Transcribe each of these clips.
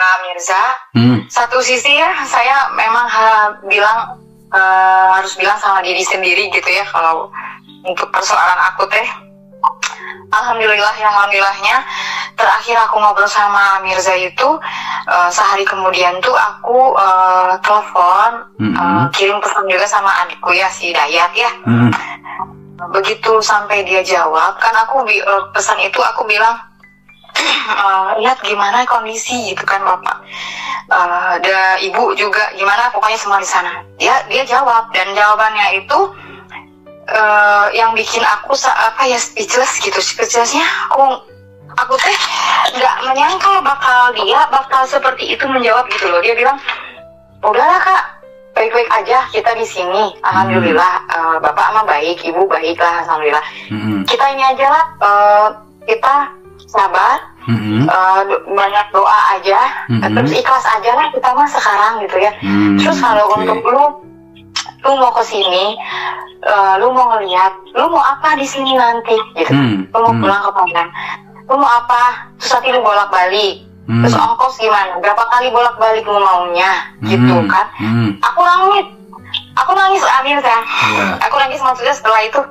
Kak Mirza. Satu sisi ya saya memang harus bilang sama diri sendiri gitu ya, kalau untuk persoalan aku teh alhamdulillahnya terakhir aku ngobrol sama Mirza itu sehari kemudian tuh aku telepon, kirim pesan juga sama adikku ya, si Dayat ya. Begitu sampai dia jawab kan, aku pesan itu aku bilang, lihat gimana kondisi gitu kan Bapak, ada Ibu juga gimana, pokoknya semua di sana. Dia jawab, dan jawabannya itu yang bikin aku speechlessnya. Aku teh nggak menyangka dia bakal seperti itu menjawab gitu loh. Dia bilang, udahlah Kak, baik-baik aja kita di sini, alhamdulillah. Bapak mah baik, Ibu baik lah, alhamdulillah. Kita ini aja lah, kita sabar, banyak doa aja, terus ikhlas aja lah kita mah sekarang gitu ya. Terus kalau untuk lu mau kesini, lu mau ngeliat, lu mau apa di sini nanti gitu, lu mau pulang ke Padang, lu mau apa, terus nanti lu bolak-balik, terus ongkos gimana, berapa kali bolak-balik lu maunya gitu kan. Aku nangis Amir kan. Aku nangis maksudnya setelah itu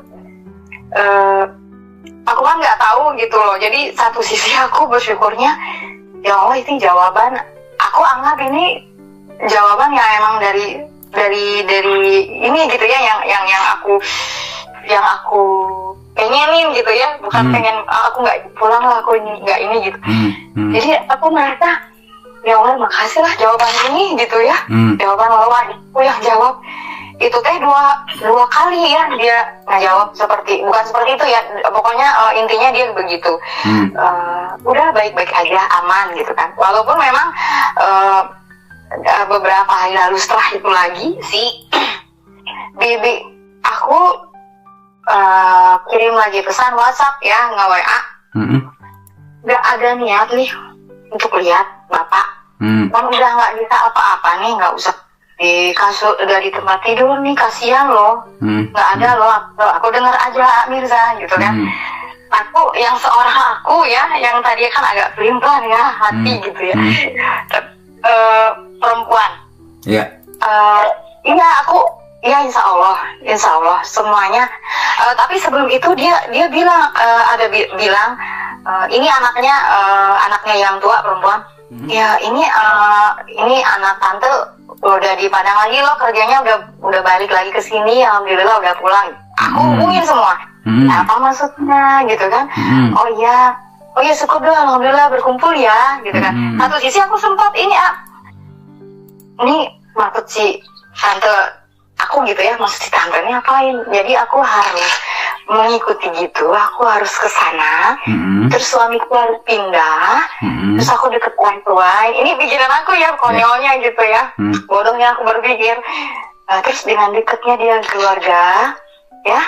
aku kan nggak tahu gitu loh. Jadi satu sisi aku bersyukurnya, ya Allah ini jawaban, aku anggap ini jawaban yang emang dari ini gitu ya, yang aku pengenin gitu ya, bukan pengen aku nggak pulang lah, aku nggak ini gitu. Jadi aku merasa, ya Allah makasih lah jawaban ini gitu ya, jawaban Allah aku yang jawab. Itu teh dua kali ya dia ngejawab bukan seperti itu ya, pokoknya intinya dia begitu. Udah baik-baik aja, aman gitu kan. Walaupun memang beberapa hari lalu setelah itu lagi si bibi aku kirim lagi pesan WhatsApp ya, nggak WA. Nggak ada niat nih untuk lihat Bapak. Kan udah nggak bisa apa-apa nih, nggak usah di kasur, udah di tempat tidur nih, kasihan loh, nggak ada loh. Aku dengar aja Mirza gitu kan. Aku yang seorang aku ya, yang tadi kan agak pelin-pelan ya hati gitu ya, perempuan. Iya. Iya aku, ya insya Allah semuanya. Tapi sebelum itu dia bilang, bilang ini anaknya yang tua perempuan. Ya ini anak tante udah di Padang lagi loh, kerjanya udah balik lagi ke sini, alhamdulillah udah pulang. Aku hubungin semua. Apa maksudnya gitu kan? Oh iya syukur dong, alhamdulillah berkumpul ya gitu kan. Satu sisi aku sempat ini maksud si tante aku gitu ya, maksud si tante ini apain? Jadi aku harus mengikuti gitu, aku harus ke sana. Terus suamiku harus pindah, terus aku deket orang tua. Ini pikiran aku ya, konyolnya gitu ya, bodohnya aku berpikir. Terus dengan deketnya dia keluarga ya,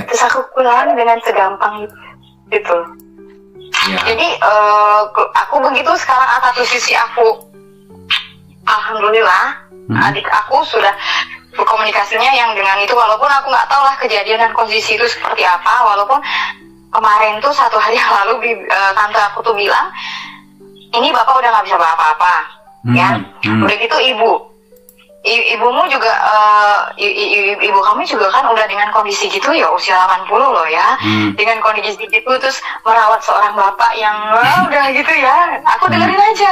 terus aku pulang dengan segampang itu gitu. Jadi aku begitu sekarang. Satu sisi aku alhamdulillah, adik aku sudah berkomunikasinya yang dengan itu, walaupun aku nggak tahu lah kejadian dan kondisi itu seperti apa. Walaupun kemarin tuh 1 hari yang lalu tante aku tuh bilang, ini Bapak udah nggak bisa apa-apa ya. Udah gitu ibumu juga ibu kamu juga kan udah dengan kondisi gitu ya, usia 80 loh ya, dengan kondisi gitu, terus merawat seorang bapak yang udah gitu ya. Aku dengerin aja.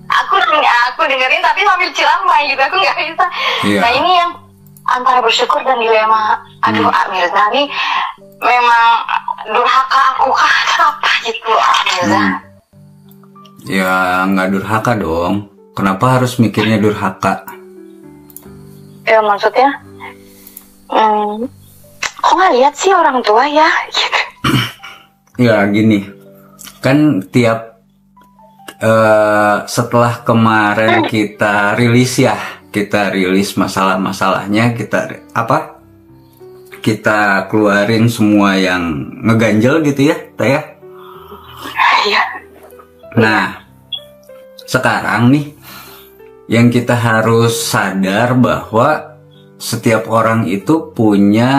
Aku dengerin tapi sambil cilamai gitu, aku nggak bisa. Nah ini yang antara bersyukur dan dilema. Aduh Mirza, ini memang durhaka aku kah apa gitu Mirza? Ya nggak durhaka dong. Kenapa harus mikirnya durhaka? Ya maksudnya, kok nggak lihat sih orang tua ya? Gitu. Ya gini, kan setelah kemarin kita rilis masalah-masalahnya, kita keluarin semua yang ngeganjel gitu ya, Taya. Iya. Nah, sekarang nih yang kita harus sadar bahwa setiap orang itu punya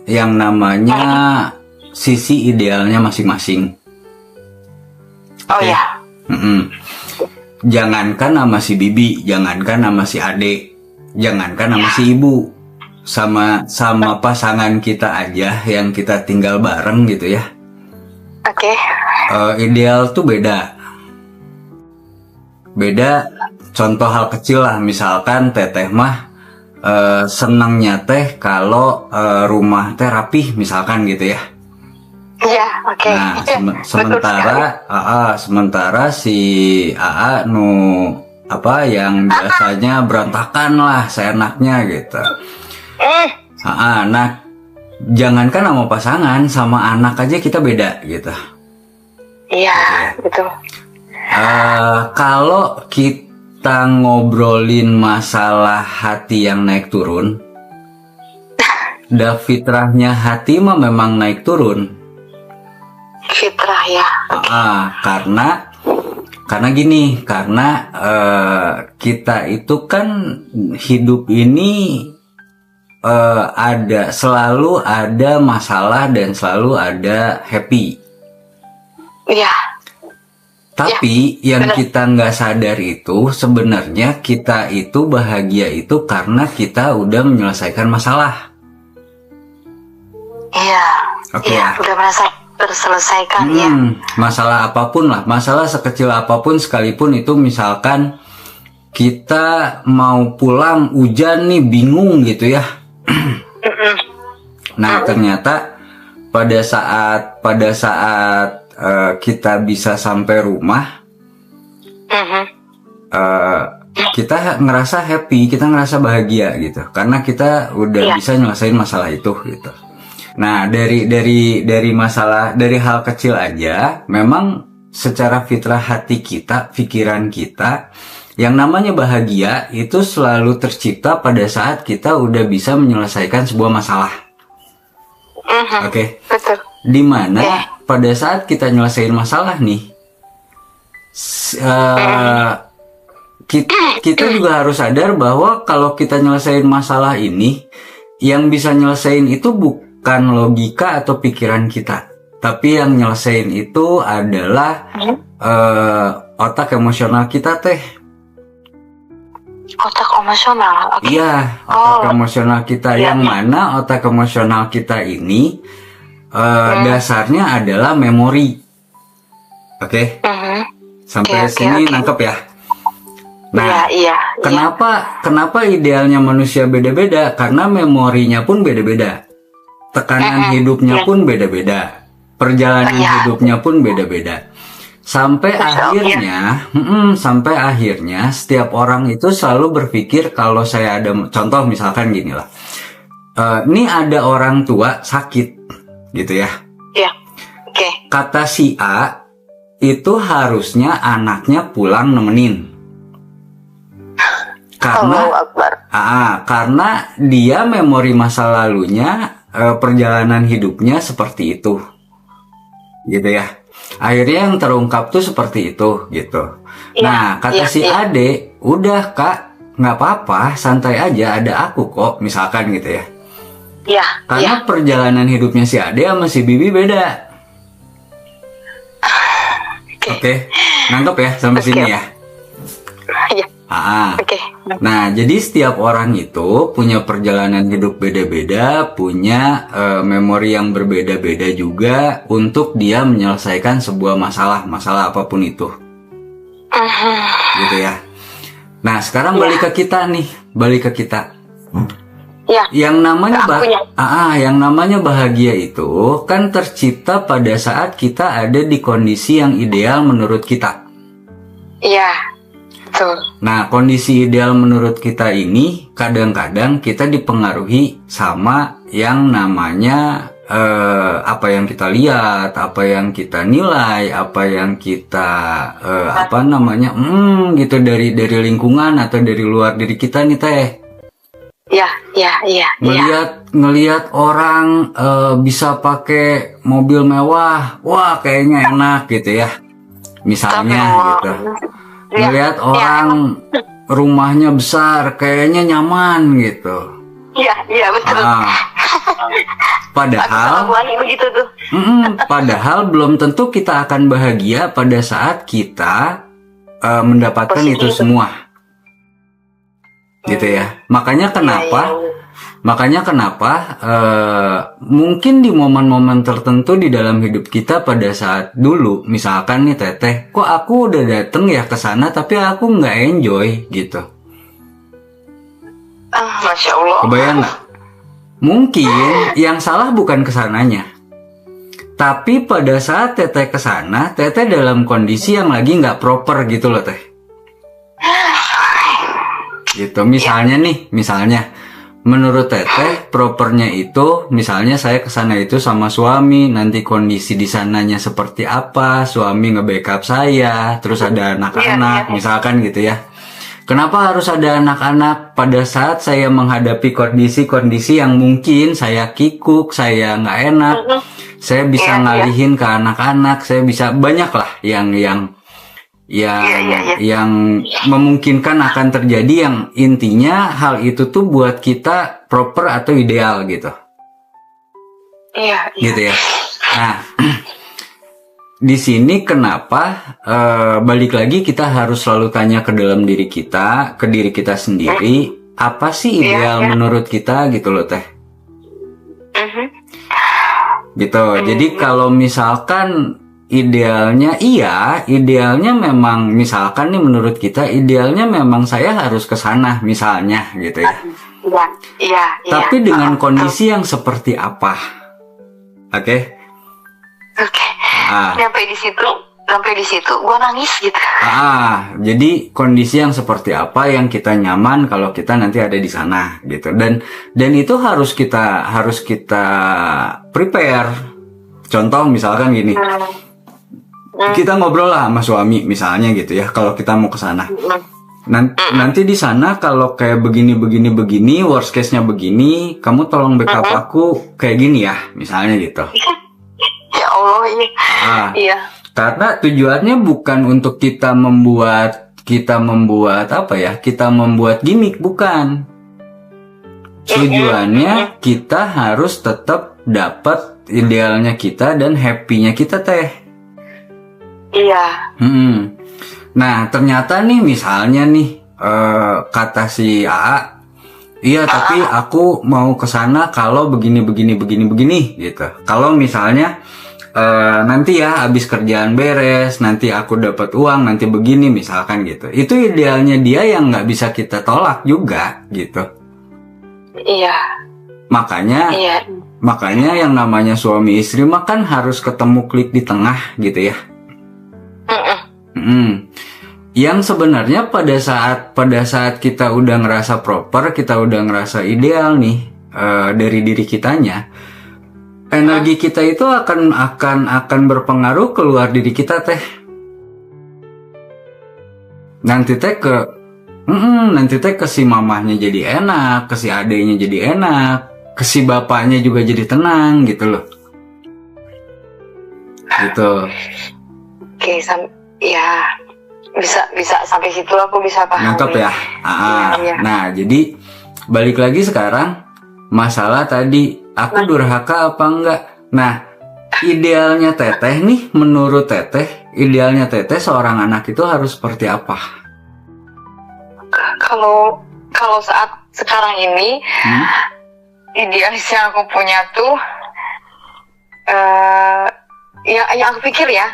yang namanya sisi idealnya masing-masing. Oh ya. jangankan sama si bibi, jangankan sama si adik, jangankan sama si ibu, sama pasangan kita aja yang kita tinggal bareng gitu ya. Oke. Ideal tuh beda. Contoh hal kecil lah, misalkan teteh mah senangnya teh kalau rumah teh rapih misalkan gitu ya. Iya, oke. Nah, sementara si AA yang biasanya berantakan lah seenaknya gitu. Nah, jangankan sama pasangan, sama anak aja kita beda gitu. Iya, betul. Kalau kita ngobrolin masalah hati yang naik turun, fitrahnya hati mah memang naik turun. Fitrah ya. Karena gini, kita itu kan hidup ini selalu ada masalah dan selalu ada happy. Iya. Tapi yang kita nggak sadar itu sebenarnya kita itu bahagia itu karena kita udah menyelesaikan masalah. Iya. Oke. Iya, udah merasa terselesaikan ya. Masalah apapun lah, masalah sekecil apapun sekalipun itu, misalkan kita mau pulang hujan nih, bingung gitu ya. Nah, ternyata pada saat kita bisa sampai rumah, kita ngerasa happy, kita ngerasa bahagia gitu, karena kita udah bisa nyelesain masalah itu gitu. Nah, dari hal kecil aja, memang secara fitrah hati kita, pikiran kita, yang namanya bahagia itu selalu tercipta pada saat kita udah bisa menyelesaikan sebuah masalah. Oke. Betul. Dimana pada saat kita nyelesain masalah nih, kita juga harus sadar bahwa kalau kita nyelesain masalah ini, yang bisa nyelesain itu bukan logika atau pikiran kita, tapi yang nyelesain itu adalah otak emosional kita teh. Otak emosional, oke. Iya, otak emosional kita, yang mana otak emosional kita ini dasarnya adalah memori. Oke. Sampai sini nangkep ya. Nah, kenapa idealnya manusia beda-beda? Karena memorinya pun beda-beda. Tekanan hidupnya pun beda-beda, perjalanan hidupnya pun beda-beda, sampai akhirnya setiap orang itu selalu berpikir, kalau saya ada contoh misalkan gini lah, ini ada orang tua sakit gitu ya. Iya. Oke. Kata si A itu harusnya anaknya pulang nemenin. Karena dia memori masa lalunya, perjalanan hidupnya seperti itu, gitu ya. Akhirnya yang terungkap tuh seperti itu, gitu. Nah, kata si Ade, udah kak, nggak apa-apa, santai aja, ada aku kok, misalkan gitu ya. Karena perjalanan hidupnya si Ade sama si Bibi beda. Oke. Nangkep ya sampai sini ya. Nah, jadi setiap orang itu punya perjalanan hidup beda-beda, punya memori yang berbeda-beda juga untuk dia menyelesaikan sebuah masalah apapun itu. Gitu ya. Nah, sekarang balik ke kita. Yang namanya bahagia itu kan tercipta pada saat kita ada di kondisi yang ideal menurut kita. Nah, kondisi ideal menurut kita ini kadang-kadang kita dipengaruhi sama yang namanya apa yang kita lihat, apa yang kita nilai, apa yang kita gitu dari lingkungan atau dari luar diri kita nih teh. Ngelihat orang bisa pakai mobil mewah, wah kayaknya enak gitu ya, misalnya gitu. Ngelihat orang rumahnya besar, kayaknya nyaman gitu. Iya betul. Padahal belum tentu kita akan bahagia pada saat kita mendapatkan itu semua, gitu ya. Makanya kenapa mungkin di momen-momen tertentu di dalam hidup kita pada saat dulu, misalkan nih Teteh, kok aku udah dateng ya ke sana tapi aku nggak enjoy gitu. Masya Allah. Kebayang nggak? Mungkin yang salah bukan kesananya, tapi pada saat Teteh kesana, Teteh dalam kondisi yang lagi nggak proper gitu loh Teh. Gitu. Misalnya menurut Teteh propernya itu, misalnya saya kesana itu sama suami, nanti kondisi di sananya seperti apa, suami nge-backup saya, terus ada anak-anak, misalkan gitu ya. Kenapa harus ada anak-anak pada saat saya menghadapi kondisi-kondisi yang mungkin saya kikuk, saya nggak enak, saya bisa ngalihin ke anak-anak, saya bisa banyak lah yang memungkinkan akan terjadi, yang intinya hal itu tuh buat kita proper atau ideal gitu. Iya. Gitu ya. Nah, di sini kenapa balik lagi kita harus selalu tanya ke dalam diri kita, ke diri kita sendiri, apa sih ideal menurut kita gitu loh Teh. Gitu. Jadi kalau misalkan idealnya memang misalkan nih menurut kita idealnya memang saya harus ke sana misalnya gitu ya. Iya. Tapi dengan kondisi yang seperti apa? Oke. Sampai di situ gua nangis gitu. Jadi kondisi yang seperti apa yang kita nyaman kalau kita nanti ada di sana gitu. Dan itu harus kita prepare. Contoh misalkan gini. Kita ngobrol lah sama suami misalnya gitu ya, kalau kita mau ke sana. Nanti di sana kalau kayak begini, worst case-nya begini, kamu tolong backup aku kayak gini ya, misalnya gitu. Ya Allah, iya. Karena tujuannya bukan untuk kita membuat apa ya, kita membuat gimmick, bukan. Tujuannya kita harus tetap dapat idealnya kita dan happy-nya kita Teh. Iya. Nah ternyata nih misalnya nih kata si AA, iya tapi aku mau kesana kalau begini gitu. Kalau misalnya nanti ya habis kerjaan beres, nanti aku dapat uang, nanti begini misalkan gitu. Itu idealnya dia yang nggak bisa kita tolak juga gitu. Iya. Makanya yang namanya suami istri mah kan harus ketemu klik di tengah gitu ya. Yang sebenarnya pada saat kita udah ngerasa proper, kita udah ngerasa ideal nih dari diri kitanya, energi kita itu akan berpengaruh keluar diri kita Teh. Nanti teh ke si mamahnya jadi enak, ke si adeknya jadi enak, ke si bapaknya juga jadi tenang gitu loh. Gitu. Oke, ya bisa sampai situ aku bisa paham. Nangkep ya. Nah, jadi balik lagi sekarang masalah tadi aku durhaka apa enggak. Nah, idealnya Teteh nih, menurut Teteh, idealnya Teteh seorang anak itu harus seperti apa? Kalau saat sekarang ini, idealis yang aku punya tuh yang aku pikir ya.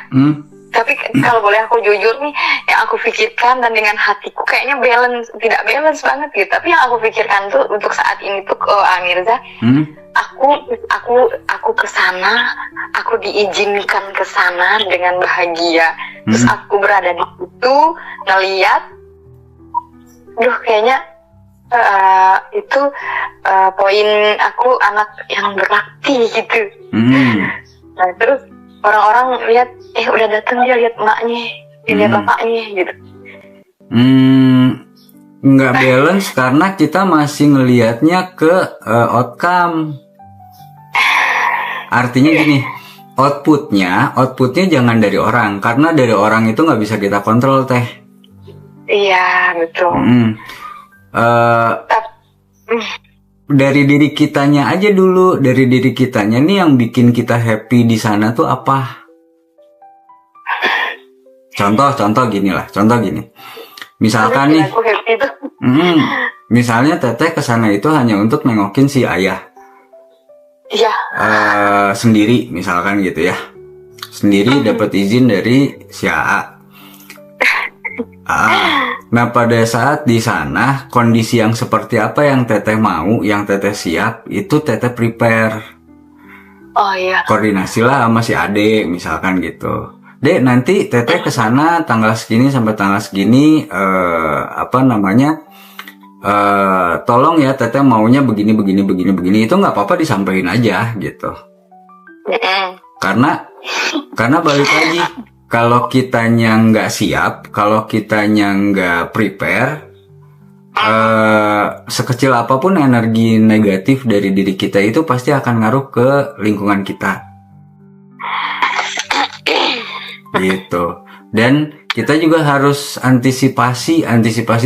Tapi kalau boleh aku jujur nih, yang aku pikirkan dan dengan hatiku kayaknya tidak balance banget gitu. Tapi yang aku pikirkan tuh untuk saat ini tuh Amirza, aku kesana, aku diizinkan kesana dengan bahagia. Terus aku berada di situ ngeliat, kayaknya itu poin aku anak yang berbakti gitu. Nah terus orang-orang lihat, udah datang dia lihat emaknya, lihat bapaknya gitu. Nggak balance karena kita masih ngelihatnya ke outcome. Artinya gini, outputnya jangan dari orang, karena dari orang itu nggak bisa kita kontrol Teh. Iya betul. Dari diri kitanya aja dulu, dari diri kitanya nih yang bikin kita happy di sana tuh apa? contoh gini. Misalkan nih, misalnya teteh kesana itu hanya untuk nengokin si ayah. Iya. Sendiri, misalkan gitu ya. Sendiri dapat izin dari si AA. Nah pada saat di sana kondisi yang seperti apa yang teteh mau, yang teteh siap, itu teteh prepare. Oh iya. Koordinasi lah sama si Ade, misalkan gitu. Dek, nanti teteh kesana tanggal segini sampai tanggal segini, tolong ya teteh maunya begini. Itu nggak apa-apa disampaikan aja gitu. Karena balik lagi, kalau kitanya nggak siap, kalau kitanya nggak prepare, sekecil apapun energi negatif dari diri kita itu pasti akan ngaruh ke lingkungan kita. Gitu. Dan kita juga harus antisipasi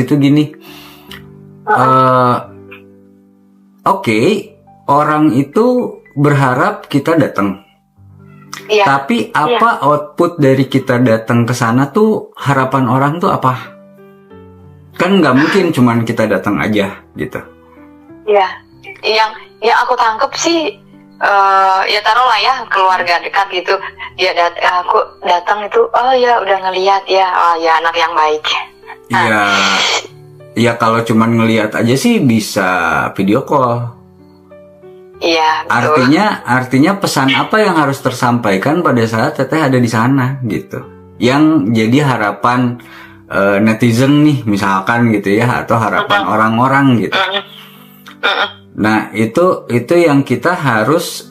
itu gini. Oke, orang itu berharap kita datang. Iya. Tapi apa output dari kita datang ke sana tuh, harapan orang tuh apa? Kan nggak mungkin cuman kita datang aja gitu. Iya. Yang aku tangkep sih, ya taruhlah ya keluarga dekat gitu. Aku datang itu, oh ya udah ngelihat ya, oh ya anak yang baik. Iya. Ya kalau cuman ngelihat aja sih bisa video call. Iya, betul. Artinya pesan apa yang harus tersampaikan pada saat teteh ada di sana gitu. Yang jadi harapan netizen nih misalkan gitu ya, atau harapan orang-orang gitu. Nah, itu yang kita harus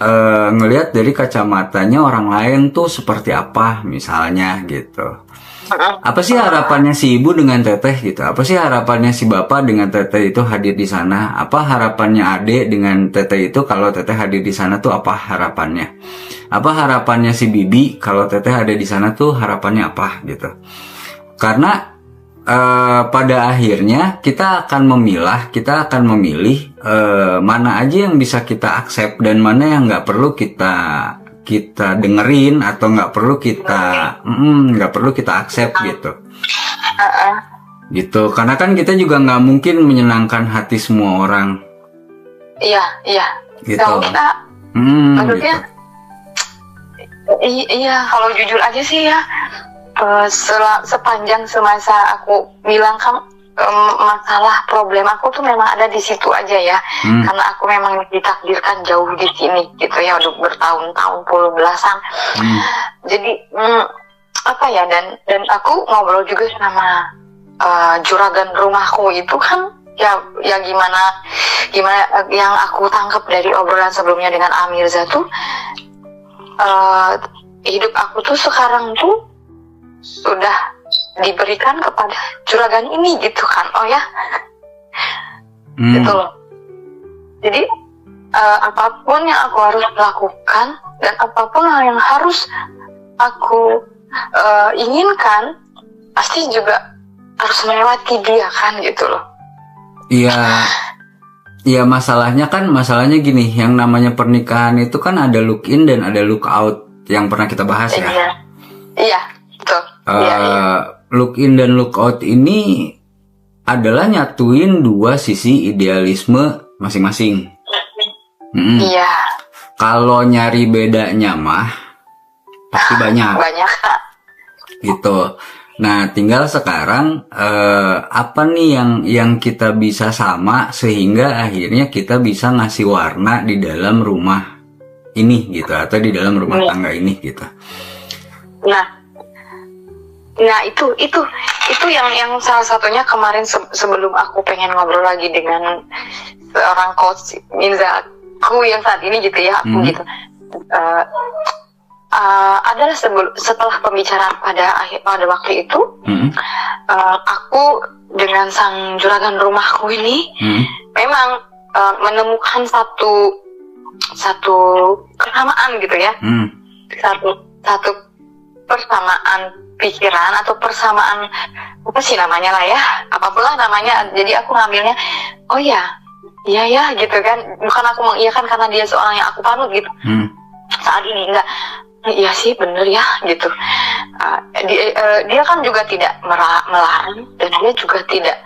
ngelihat dari kacamatanya orang lain tuh seperti apa misalnya gitu. Apa sih harapannya si ibu dengan teteh gitu? Apa sih harapannya si bapak dengan teteh itu hadir di sana? Apa harapannya adik dengan teteh itu kalau teteh hadir di sana tuh apa harapannya? Apa harapannya si bibi kalau teteh ada di sana tuh harapannya apa gitu? Karena pada akhirnya kita akan memilih mana aja yang bisa kita accept dan mana yang nggak perlu kita dengerin atau nggak perlu kita accept gitu. Gitu, karena kan kita juga nggak mungkin menyenangkan hati semua orang. Iya. Gitu. Kalau kita, maksudnya, iya kalau jujur aja sih ya, sepanjang semasa aku bilang kan masalah problem aku tuh memang ada di situ aja ya, karena aku memang ditakdirkan jauh di sini gitu ya, udah bertahun-tahun, puluh belasan. Jadi apa ya, dan aku ngobrol juga sama juragan rumahku itu kan ya gimana yang aku tangkap dari obrolan sebelumnya dengan Amirza tuh, hidup aku tuh sekarang tuh sudah diberikan kepada juragan ini gitu kan. Oh ya, gitu loh. Jadi apapun yang aku harus lakukan dan apapun yang harus aku inginkan pasti juga harus melewati dia kan gitu loh. Iya, masalahnya gini, yang namanya pernikahan itu kan ada look in dan ada look out yang pernah kita bahas ya. Iya, betul. Look in dan look out ini adalah nyatuin dua sisi idealisme masing-masing. Iya. Kalau nyari bedanya mah pasti banyak. Gitu. Nah, tinggal sekarang apa nih yang kita bisa sama sehingga akhirnya kita bisa ngasih warna di dalam rumah ini gitu, atau di dalam rumah tangga ini gitu. Nah itu yang salah satunya kemarin sebelum aku pengen ngobrol lagi dengan seorang coach Mirza aku yang saat ini gitu ya, aku gitu adalah setelah pembicaraan pada waktu itu, aku dengan sang juragan rumahku ini memang menemukan satu kesamaan gitu ya, satu persamaan pikiran atau persamaan apa sih namanya lah ya, apapun lah namanya. Jadi aku ngambilnya, oh ya, iya ya gitu kan, bukan aku mengiyakan karena dia seorang yang aku panut gitu. Saat ini enggak, iya sih bener ya gitu. Dia kan juga tidak melarang dan dia juga tidak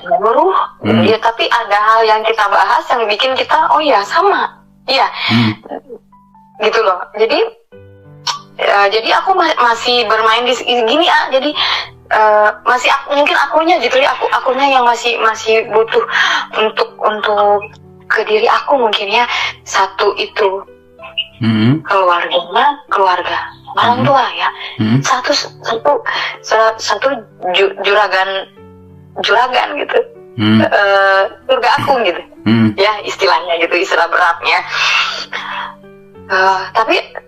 menyuruh. Dia tapi ada hal yang kita bahas yang bikin kita oh ya sama, iya, gitu loh. Jadi aku masih bermain di gini jadi masih mungkin akunya gitu ya, akunya yang masih butuh untuk ke diri aku mungkin ya. Satu itu keluarga orang tua ya. Satu juragan gitu. Surga aku gitu. Ya istilahnya gitu, istilah beratnya.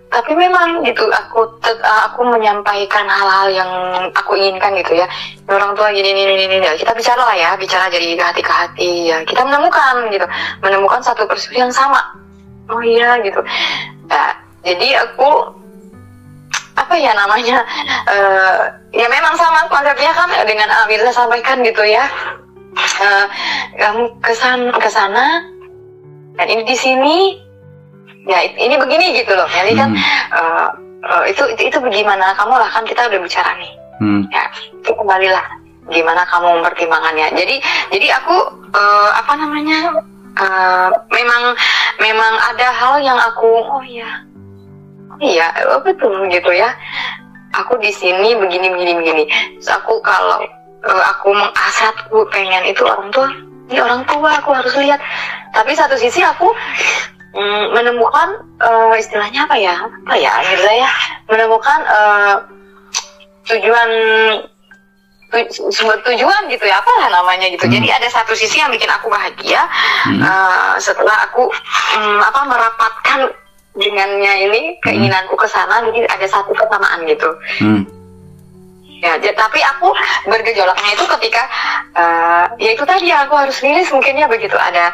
Tapi memang gitu aku menyampaikan hal-hal yang aku inginkan gitu ya. Orang tua gini ya, kita bicara lah ya, bicara jadi hati ke hati ya. Kita menemukan satu perspektif yang sama. Oh iya gitu. Jadi aku apa ya namanya ya memang sama konsepnya kan dengan Mirza sampaikan gitu ya. Kamu kesana dan ini di sini. Ya ini begini gitu loh. Jadi kan itu bagaimana kamu lah, kan kita udah bicara nih. Ya itu kembalilah gimana kamu mempertimbangannya. Jadi aku memang ada hal yang aku betul gitu ya. Aku di sini begini. Terus aku kalau aku menghasratku pengen itu orang tua aku harus lihat. Tapi satu sisi aku menemukan istilahnya apa ya Mirza ya, menemukan sebuah tujuan gitu ya, apalah namanya gitu. Jadi ada satu sisi yang bikin aku bahagia setelah aku merapatkan dengannya ini keinginanku ke sana. Jadi ada satu kesamaan gitu. Ya, tapi aku bergejolaknya itu ketika ya itu tadi aku harus rilis mungkin ya begitu ada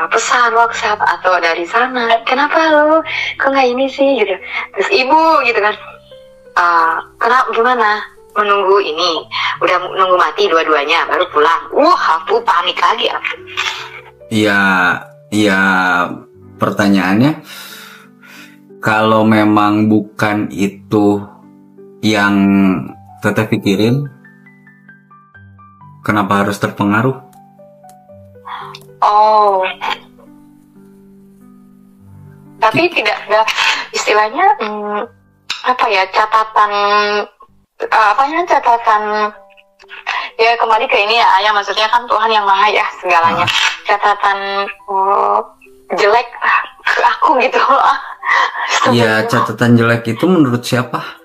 pesan WhatsApp atau dari sana, kenapa lu kok nggak ini sih gitu. Terus ibu gitu kan, kenapa gimana menunggu ini, udah nunggu mati dua-duanya baru pulang. Aku panik lagi aku. Iya pertanyaannya, kalau memang bukan itu yang tetap pikirin, kenapa harus terpengaruh? Tapi tidak ada istilahnya catatan ya, kembali ke ini ya maksudnya kan Tuhan yang maha ya segalanya. Catatan jelek ke aku gitu loh. Iya, catatan jelek itu menurut siapa?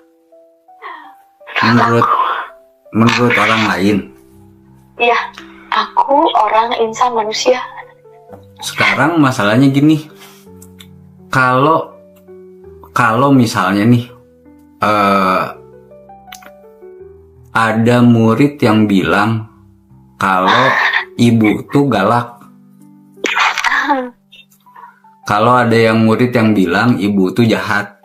Menurut orang lain. Iya, aku orang insan manusia. Sekarang masalahnya gini, kalau misalnya nih ada murid yang bilang kalau ibu tuh galak, kalau ada yang murid yang bilang ibu tuh jahat,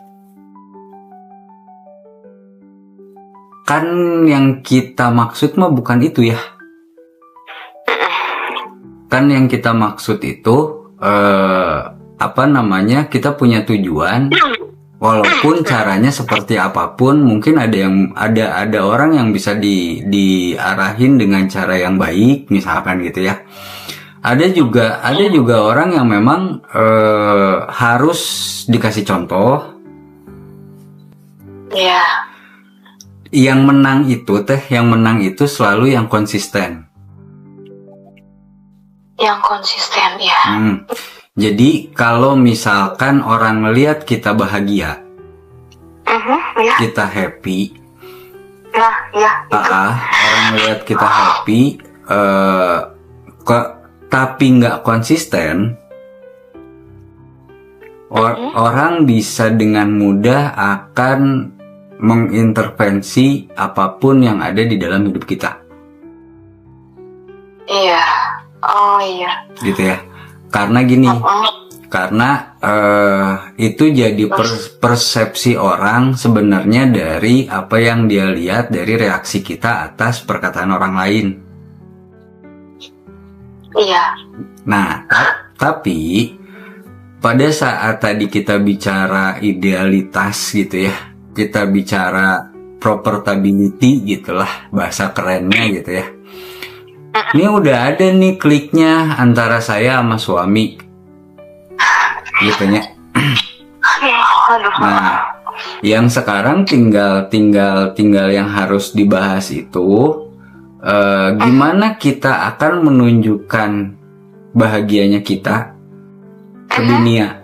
kan yang kita maksud mah bukan itu ya. Kan yang kita maksud itu kita punya tujuan, walaupun caranya seperti apapun. Mungkin ada orang yang bisa diarahin dengan cara yang baik misalkan gitu ya. Ada juga orang yang memang harus dikasih contoh. Iya. Yang menang itu selalu yang konsisten. Yang konsisten ya. Jadi kalau misalkan orang melihat kita bahagia, ya. kita happy, nah ya itu. Orang melihat kita happy, tapi nggak konsisten, orang bisa dengan mudah akan mengintervensi apapun yang ada di dalam hidup kita. Iya. Oh iya. Gitu ya. Karena gini. Karena itu jadi persepsi orang sebenarnya dari apa yang dia lihat dari reaksi kita atas perkataan orang lain. Iya. Nah, tapi pada saat tadi kita bicara idealitas gitu ya, kita bicara propertability gitulah bahasa kerennya gitu ya. Ini udah ada nih kliknya antara saya sama suami, gitu ya. Nah, yang sekarang tinggal yang harus dibahas itu gimana kita akan menunjukkan bahagianya kita ke dunia,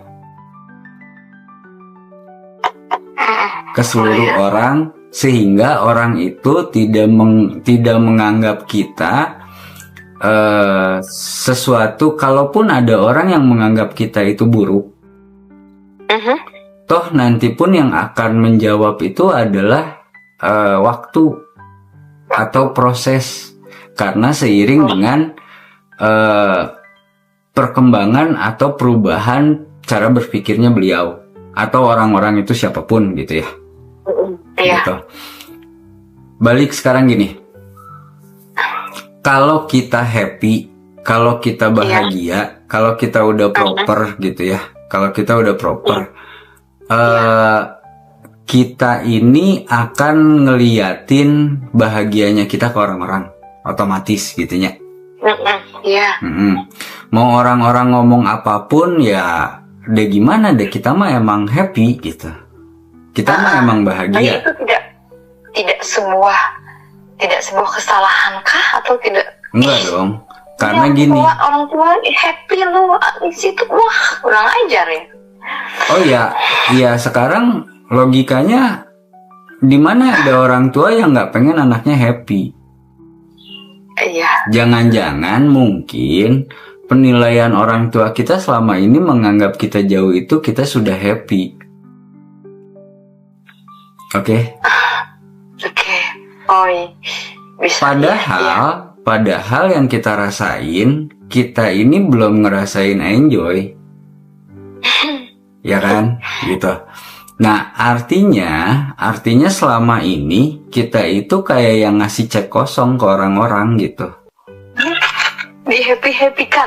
ke seluruh orang, sehingga orang itu tidak menganggap kita sesuatu. Kalaupun ada orang yang menganggap kita itu buruk, toh nanti pun yang akan menjawab itu adalah waktu atau proses, karena seiring dengan perkembangan atau perubahan cara berpikirnya beliau atau orang-orang itu siapapun gitu ya. Gitu. Balik sekarang gini, kalau kita happy, kalau kita bahagia, kalau kita udah proper gitu ya, kalau kita udah proper, kita ini akan ngeliatin bahagianya kita ke orang-orang otomatis gitunya. Mau orang-orang ngomong apapun ya deh, gimana deh, kita mah emang happy gitu, kita mah emang bahagia. Itu tidak sebuah kesalahan kah atau tidak? Enggak dong, karena gini, orang tua happy lu di situ, wah kurang ajar ya. Oh ya sekarang logikanya di mana ada orang tua yang nggak pengen anaknya happy? Iya. Jangan-jangan mungkin penilaian orang tua kita selama ini menganggap kita jauh itu kita sudah happy. Oke. Oh, bisa. Padahal yang kita rasain, kita ini belum ngerasain enjoy. Ya kan? Gitu. Nah, artinya selama ini kita itu kayak yang ngasih cek kosong ke orang-orang gitu. Di happy-happykan.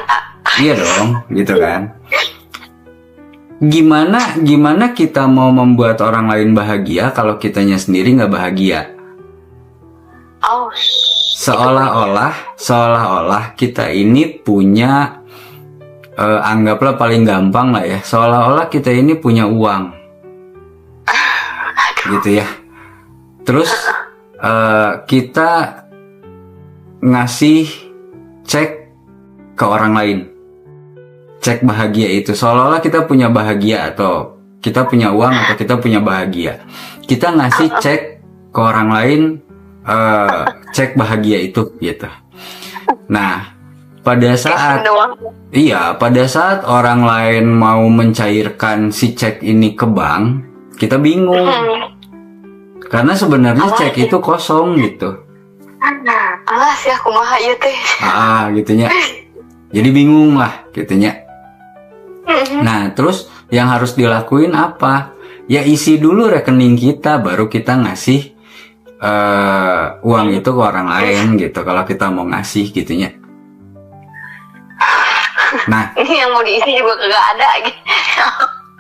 Iya dong, gitu kan. Gimana kita mau membuat orang lain bahagia kalau kitanya sendiri nggak bahagia? Seolah-olah kita ini punya, anggaplah paling gampang lah ya, seolah-olah kita ini punya uang. Gitu ya. Terus kita ngasih cek ke orang lain, cek bahagia itu, seolah-olah kita punya bahagia atau kita punya uang atau kita punya bahagia. Kita ngasih cek ke orang lain, cek bahagia itu gitu. Nah, pada saat orang lain mau mencairkan si cek ini ke bank, kita bingung. Karena sebenarnya cek itu kosong gitu. Alah sih aku mah ieu teh. Gitunya. Jadi bingung lah gitunya. Nah, terus yang harus dilakuin apa? Ya isi dulu rekening kita, baru kita ngasih uang itu ke orang lain gitu. Kalau kita mau ngasih gitunya. Nah, ini yang mau diisi juga kagak ada gitu.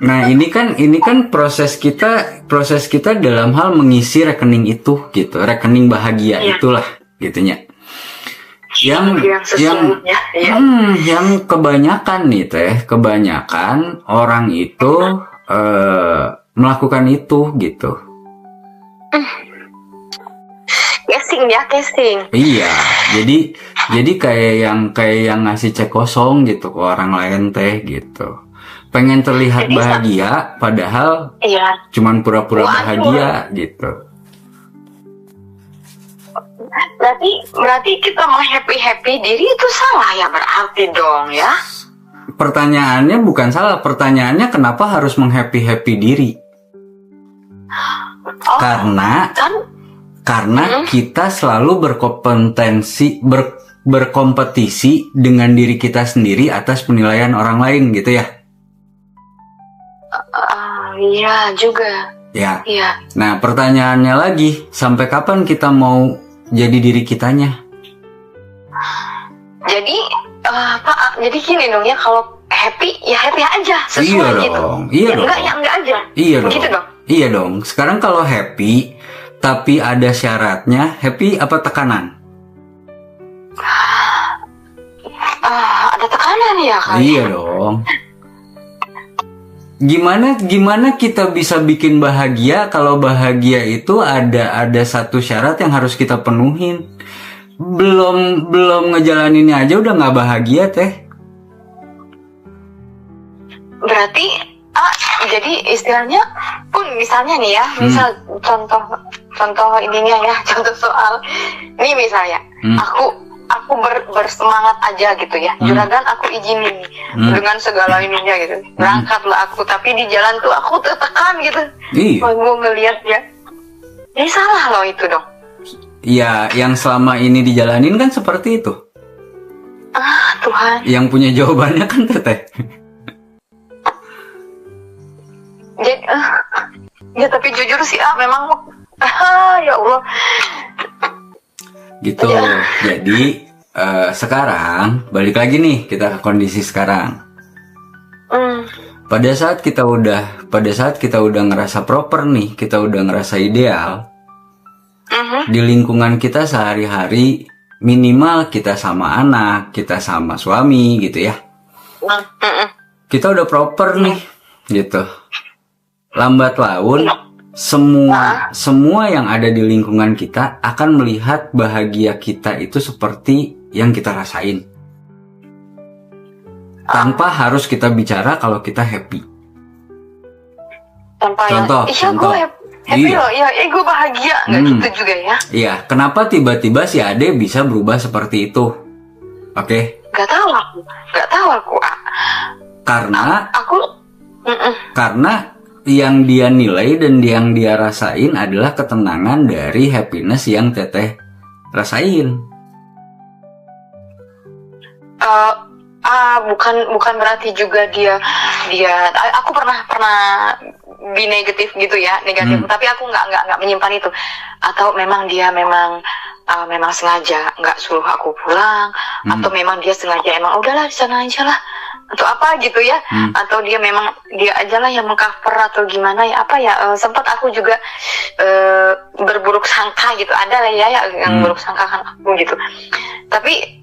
Nah, ini kan proses kita dalam hal mengisi rekening itu gitu, rekening bahagia itulah gitunya. Yang kebanyakan nih kebanyakan orang itu melakukan itu gitu. Casing. Iya, jadi kayak yang ngasih cek kosong gitu ke orang lain gitu. Pengen terlihat bahagia, padahal cuman pura-pura bahagia gitu. Berarti kita mau happy diri itu salah ya berarti dong ya? Pertanyaannya bukan salah, pertanyaannya kenapa harus menghappy diri? Karena kita selalu berkompetisi dengan diri kita sendiri atas penilaian orang lain gitu ya. Iya juga. Ya. Nah, pertanyaannya lagi, sampai kapan kita mau jadi diri kitanya? Jadi Pak, jadi gini dong ya, kalau happy ya happy aja sesuai iya gitu. Dong. Iya ya, dong. Enggak ya enggak aja. Iya dong. Gitu dong. Iya dong. Sekarang kalau happy tapi ada syaratnya, happy apa tekanan? Ada tekanan ya kan? Iya dong. Gimana kita bisa bikin bahagia kalau bahagia itu ada satu syarat yang harus kita penuhin. Belum ngejalaninnya aja udah nggak bahagia teh. Berarti jadi istilahnya pun misalnya nih ya, misal contoh ininya ya, contoh soal ini misalnya aku bersemangat aja gitu ya, juragan aku izinin dengan segala ininya gitu, berangkatlah aku, tapi di jalan tuh aku tertekan gitu. Iya. Gue ngeliat ya, ini salah loh itu dong. Ya, yang selama ini dijalanin kan seperti itu. Tuhan. Yang punya jawabannya kan teteh. Jadi, ya tapi jujur sih memang ya Allah. Gitu. Jadi sekarang balik lagi nih kita ke kondisi sekarang. Pada saat kita udah ngerasa proper nih, kita udah ngerasa ideal. Di lingkungan kita sehari-hari, minimal kita sama anak, kita sama suami gitu ya. Kita udah proper nih, gitu. Lambat laun semua yang ada di lingkungan kita akan melihat bahagia kita itu seperti yang kita rasain. Tanpa harus kita bicara kalau kita happy. Contoh. Happy loh, ya gue bahagia, nggak gitu juga ya? Iya, kenapa tiba-tiba si Ade bisa berubah seperti itu? Oke? Nggak tahu aku. Karena yang dia nilai dan yang dia rasain adalah ketenangan dari happiness yang teteh rasain. Bukan berarti juga dia aku pernah be negatif gitu ya, negatif, tapi aku nggak menyimpan itu. Atau memang dia memang sengaja nggak suruh aku pulang, atau memang dia sengaja emang udahlah di sana aja lah, atau apa gitu ya, atau dia memang dia aja lah yang mengcover atau gimana ya, apa ya, sempat aku juga berburuk sangka gitu, ada lah ya yang buruk sangka kan aku gitu. Tapi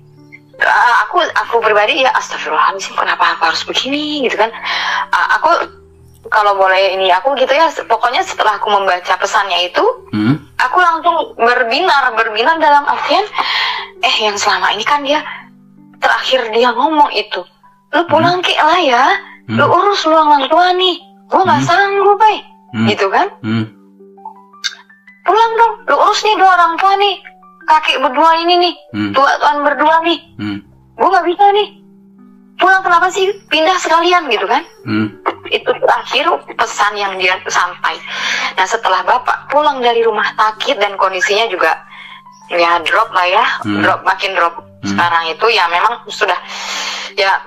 aku pribadi ya astagfirullahaladzim, kenapa aku harus begini gitu kan. Aku kalau boleh ini aku gitu ya, pokoknya setelah aku membaca pesannya itu, aku langsung berbinar dalam artian yang selama ini kan dia terakhir dia ngomong itu, lu pulang kek lah ya, lu urus lu orang tua nih, gua nggak sanggup gitu kan. Pulang dong, lu urus nih dua orang tua nih, kakek berdua ini nih, tuan berdua nih, gue nggak bisa nih, pulang, kenapa sih pindah sekalian gitu kan. Itu terakhir pesan yang dia sampai. Nah setelah bapak pulang dari rumah sakit dan kondisinya juga ya drop lah ya, makin drop. Sekarang itu ya memang sudah ya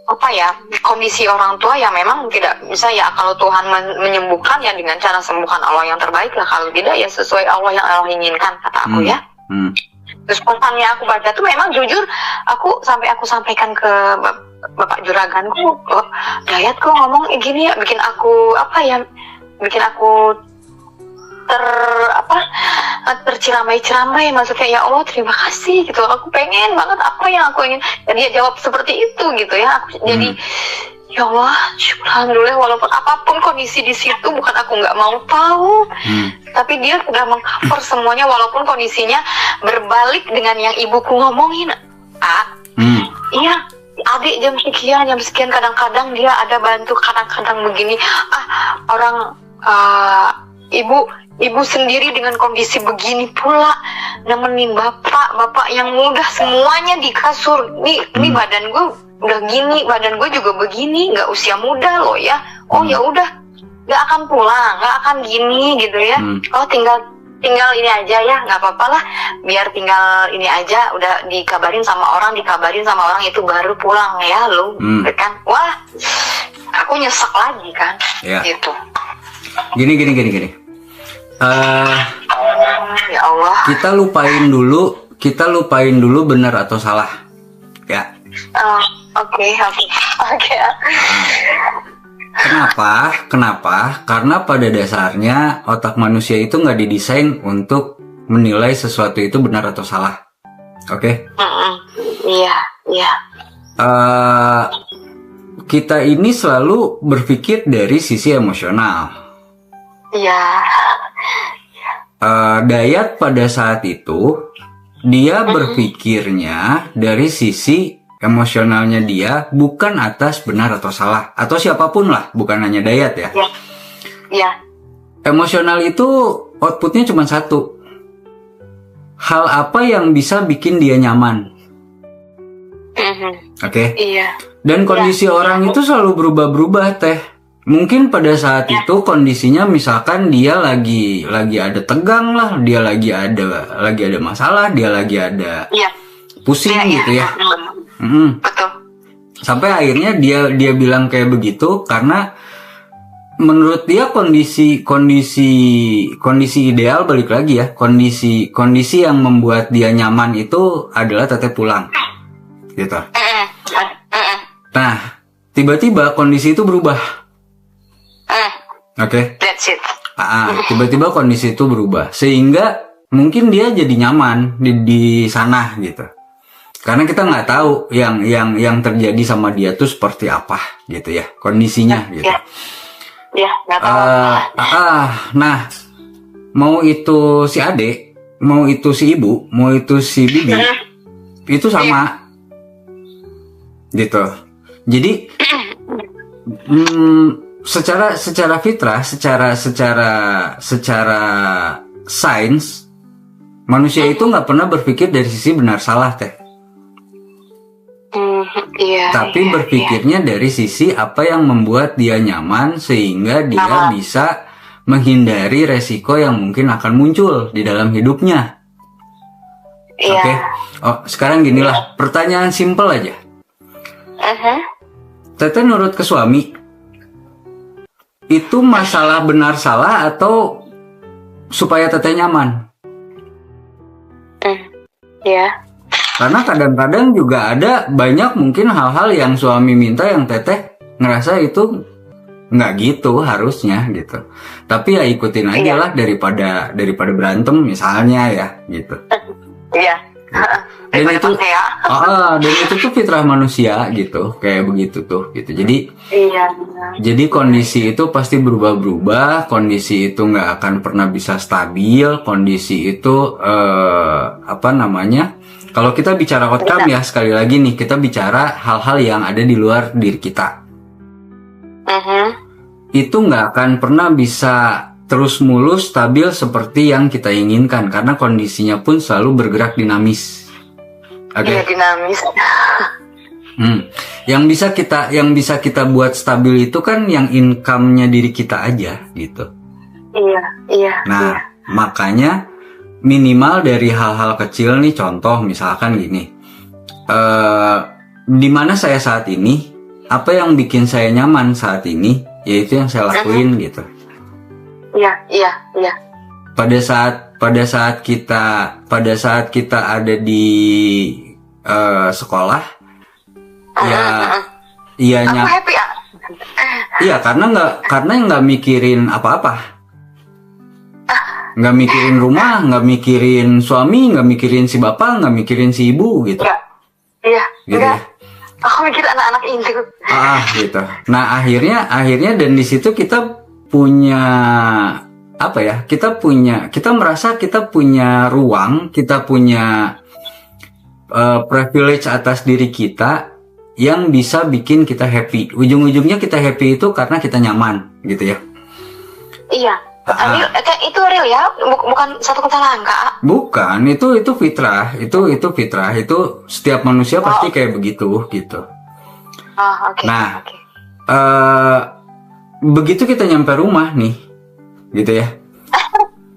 apa ya, kondisi orang tua ya memang tidak bisa ya, kalau Tuhan menyembuhkan ya dengan cara sembuhkan Allah yang terbaik lah, kalau tidak ya sesuai Allah yang Allah inginkan, kata aku ya. Terus pesannya aku baca tuh memang jujur aku sampaikan ke Bapak Juraganku, Dayat kok ngomong gini ya, bikin aku terciramai-ciramai, maksudnya ya Allah terima kasih gitu, aku pengen banget apa yang aku ingin, dan dia jawab seperti itu gitu ya. Aku jadi ya Allah, alhamdulillah, walaupun apapun kondisi di situ, bukan aku nggak mau tahu, tapi dia sudah mengcover semuanya, walaupun kondisinya berbalik dengan yang ibuku ngomongin. Iya, adik jam sekian, kadang-kadang dia ada bantu, kadang-kadang begini. Orang ibu sendiri dengan kondisi begini pula nemenin bapak yang mudah, semuanya di kasur. Nih badan gue udah gini, badan gue juga begini, nggak usia muda loh ya. Oh ya udah, nggak akan pulang, nggak akan gini gitu ya. Oh tinggal ini aja ya, nggak apa-apa lah, biar tinggal ini aja, udah dikabarin sama orang itu baru pulang ya lu, kan. Wah, aku nyesek lagi kan, gitu. Gini. Ya Allah. Kita lupain dulu benar atau salah, ya. Oh, oke. Kenapa? Karena pada dasarnya otak manusia itu nggak didesain untuk menilai sesuatu itu benar atau salah. Oke? Iya. Kita ini selalu berpikir dari sisi emosional. Iya. Dayat pada saat itu dia berpikirnya dari sisi emosionalnya dia, bukan atas benar atau salah atau siapapun lah, bukan hanya Dayat ya. Iya. Emosional itu outputnya cuma satu. Hal apa yang bisa bikin dia nyaman. Oke. Iya. Dan kondisi orang itu selalu berubah-berubah teh. Mungkin pada saat itu kondisinya misalkan dia lagi ada tegang lah, dia lagi ada masalah, dia lagi ada pusing gitu ya. Betul. Sampai akhirnya dia bilang kayak begitu karena menurut dia kondisi ideal, balik lagi ya, kondisi yang membuat dia nyaman itu adalah teteh pulang gitu. Nah, tiba-tiba kondisi itu berubah. Oke. That's it. Tiba-tiba kondisi itu berubah sehingga mungkin dia jadi nyaman di sana gitu. Karena kita nggak tahu yang terjadi sama dia tuh seperti apa gitu ya kondisinya gitu. Ya, nggak tahu. Nah, mau itu si adek, mau itu si ibu, mau itu si bibi, itu sama gitu. Jadi secara fitrah, secara sains, manusia itu nggak pernah berpikir dari sisi benar salah teh. Tapi berpikirnya dari sisi apa yang membuat dia nyaman sehingga dia bisa menghindari resiko yang mungkin akan muncul di dalam hidupnya. Oke. Oh, sekarang ginilah, pertanyaan simpel aja. Teteh nurut ke suami. Itu masalah benar salah atau supaya teteh nyaman? Iya. Karena kadang-kadang juga ada banyak mungkin hal-hal yang suami minta yang teteh ngerasa itu nggak gitu harusnya gitu. Tapi ya ikutin aja lah daripada berantem misalnya ya gitu. Iya. Dan itu tuh fitrah manusia gitu, kayak begitu tuh gitu. Jadi kondisi itu pasti berubah-berubah, kondisi itu nggak akan pernah bisa stabil, kondisi itu kalau kita bicara outcome ya, sekali lagi nih kita bicara hal-hal yang ada di luar diri kita. Itu nggak akan pernah bisa terus mulus stabil seperti yang kita inginkan karena kondisinya pun selalu bergerak dinamis. Oke. Iya, dinamis. Yang bisa kita buat stabil itu kan yang income-nya diri kita aja gitu. Iya. Nah, makanya minimal dari hal-hal kecil nih, contoh misalkan gini. Di mana saya saat ini, apa yang bikin saya nyaman saat ini, yaitu yang saya lakuin gitu. Iya. Pada saat kita ada di sekolah, aku happy. Iya, karena nggak mikirin apa-apa, nggak mikirin rumah, nggak mikirin suami, nggak mikirin si bapak, nggak mikirin si ibu gitu. Iya. Gitu enggak. ya. Aku mikir anak-anak itu. Gitu. Nah akhirnya dan di situ kita punya apa ya? Kita merasa kita punya ruang, kita punya privilege atas diri kita yang bisa bikin kita happy. Ujung-ujungnya kita happy itu karena kita nyaman, gitu ya. Iya. Itu real ya, bukan satu kesalahan Kak. Bukan, itu fitrah, itu fitrah, itu setiap manusia pasti kayak begitu, gitu. Okay. Nah, begitu kita nyampe rumah nih, gitu ya.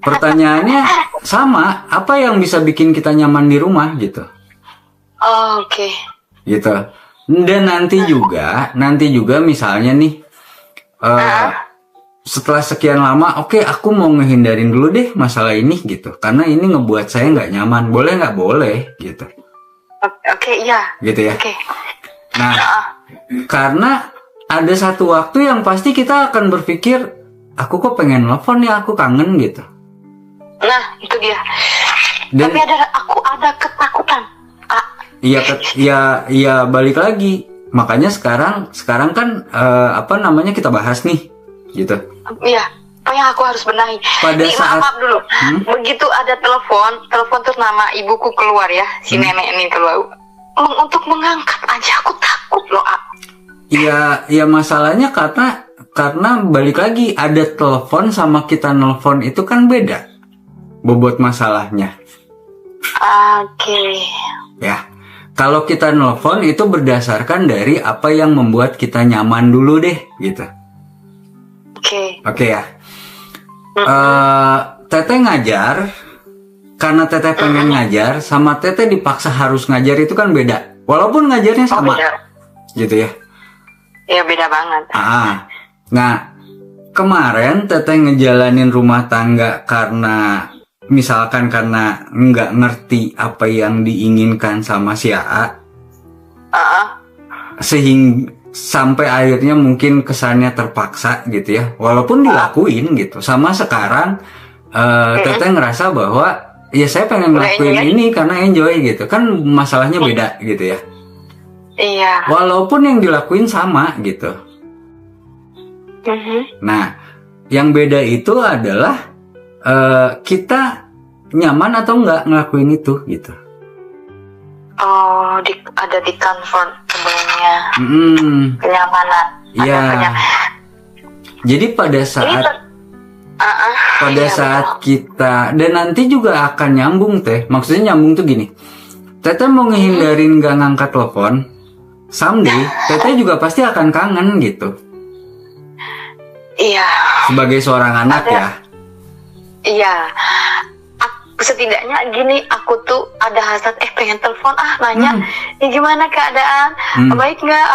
Pertanyaannya sama, apa yang bisa bikin kita nyaman di rumah, gitu. Oke. Gitu. Dan nanti juga misalnya nih, setelah sekian lama, oke, aku mau ngehindarin dulu deh masalah ini gitu, karena ini ngebuat saya nggak nyaman. Boleh nggak? Boleh gitu. Oke, iya. Gitu ya. Oke. Nah, karena ada satu waktu yang pasti kita akan berpikir, aku kok pengen telepon ya, aku kangen gitu. Nah, itu dia. Dan, tapi aku ada ketakutan. Iya balik lagi. Makanya sekarang kan kita bahas nih, gitu. Iya, apa yang aku harus benahi? Pada saat maaf dulu. Begitu ada telepon terus nama ibuku keluar ya, si nenek ini keluar. Untuk mengangkat aja aku takut loh. Iya masalahnya karena balik lagi, ada telepon sama kita nelpon itu kan beda bobot masalahnya. Oke. Ya, kalau kita nelpon itu berdasarkan dari apa yang membuat kita nyaman dulu deh, gitu. Oke ya. Teteh ngajar karena teteh pengen ngajar, sama teteh dipaksa harus ngajar itu kan beda. Walaupun ngajarnya sama, gitu ya. Iya, beda banget. Nah, kemarin teteh ngejalanin rumah tangga karena nggak ngerti apa yang diinginkan sama si AA, sehingga sampai akhirnya mungkin kesannya terpaksa gitu ya, walaupun dilakuin gitu. Sama sekarang teteh ngerasa bahwa ya saya pengen ngelakuin ini karena enjoy gitu, kan masalahnya beda gitu ya. Iya. Walaupun yang dilakuin sama gitu. Nah, yang beda itu adalah kita nyaman atau enggak ngelakuin itu gitu. Ada di comfort sebelumnya. Kenyamanan. Iya. Jadi pada saat kita, dan nanti juga akan nyambung teh. Maksudnya nyambung tuh gini. Teteh mau ngehindarin gak ngangkat telepon, someday teteh juga pasti akan kangen gitu. Iya. Sebagai seorang anak ya. Iya. Setidaknya gini, aku tuh ada hasrat pengen telepon nanya gimana keadaan, baik nggak?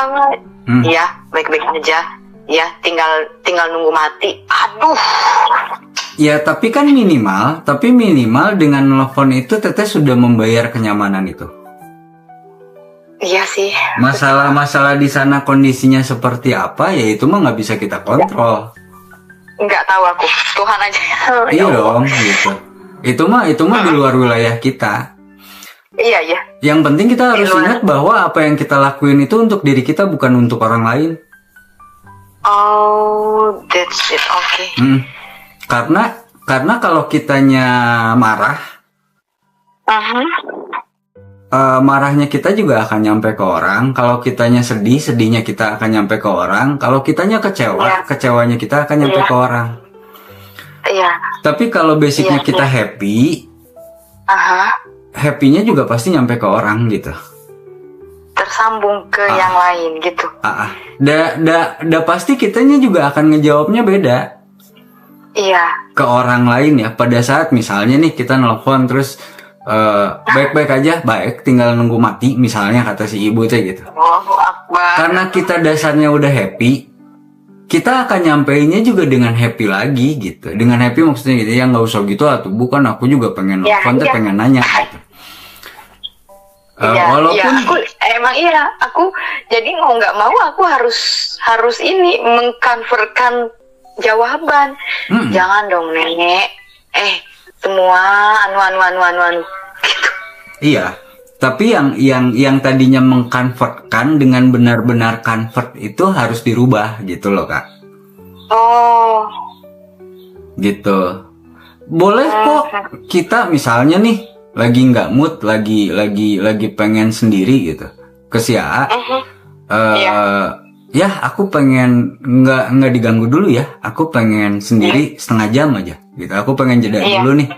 Iya, baik-baik aja. Ya, tinggal nunggu mati. Aduh. Ya, tapi minimal dengan telepon itu teteh sudah membayar kenyamanan itu. Iya sih. Masalah di sana kondisinya seperti apa, ya itu mah nggak bisa kita kontrol. Nggak tahu aku, Tuhan aja. Iya dong, gitu. Itu mah di luar wilayah kita. Iya. Yang penting kita harus ingat bahwa apa yang kita lakuin itu untuk diri kita, bukan untuk orang lain. Oh, that's it. Oke. Karena kalau kitanya marah, marahnya kita juga akan nyampe ke orang. Kalau kitanya sedih, sedihnya kita akan nyampe ke orang. Kalau kitanya kecewa, kecewanya kita akan nyampe ke orang. Iya. Tapi kalau basicnya kita happy, happy-nya juga pasti nyampe ke orang gitu. Tersambung ke yang lain gitu. Pasti kitanya juga akan ngejawabnya beda. Iya. Ke orang lain ya. Pada saat misalnya nih kita nelfon terus baik-baik aja, baik, tinggal nunggu mati misalnya kata si ibu teh gitu. Karena kita dasarnya udah happy, kita akan nyampeinnya juga dengan happy lagi gitu. Dengan happy maksudnya gitu ya, nggak usah gitu atau bukan, aku juga pengen nelfon, pengen nanya gitu. Walaupun aku jadi mau nggak mau aku harus ini mengkonvertkan jawaban. Jangan dong nenek, semua anu gitu. Iya, tapi yang tadinya mengkonvertkan dengan benar-benar convert itu harus dirubah gitu loh Kak. Oh. Gitu. Boleh kok kita misalnya nih lagi nggak mood, lagi pengen sendiri gitu ke si AA. Ya aku pengen nggak diganggu dulu ya, aku pengen sendiri setengah jam aja gitu, aku pengen jeda dulu nih.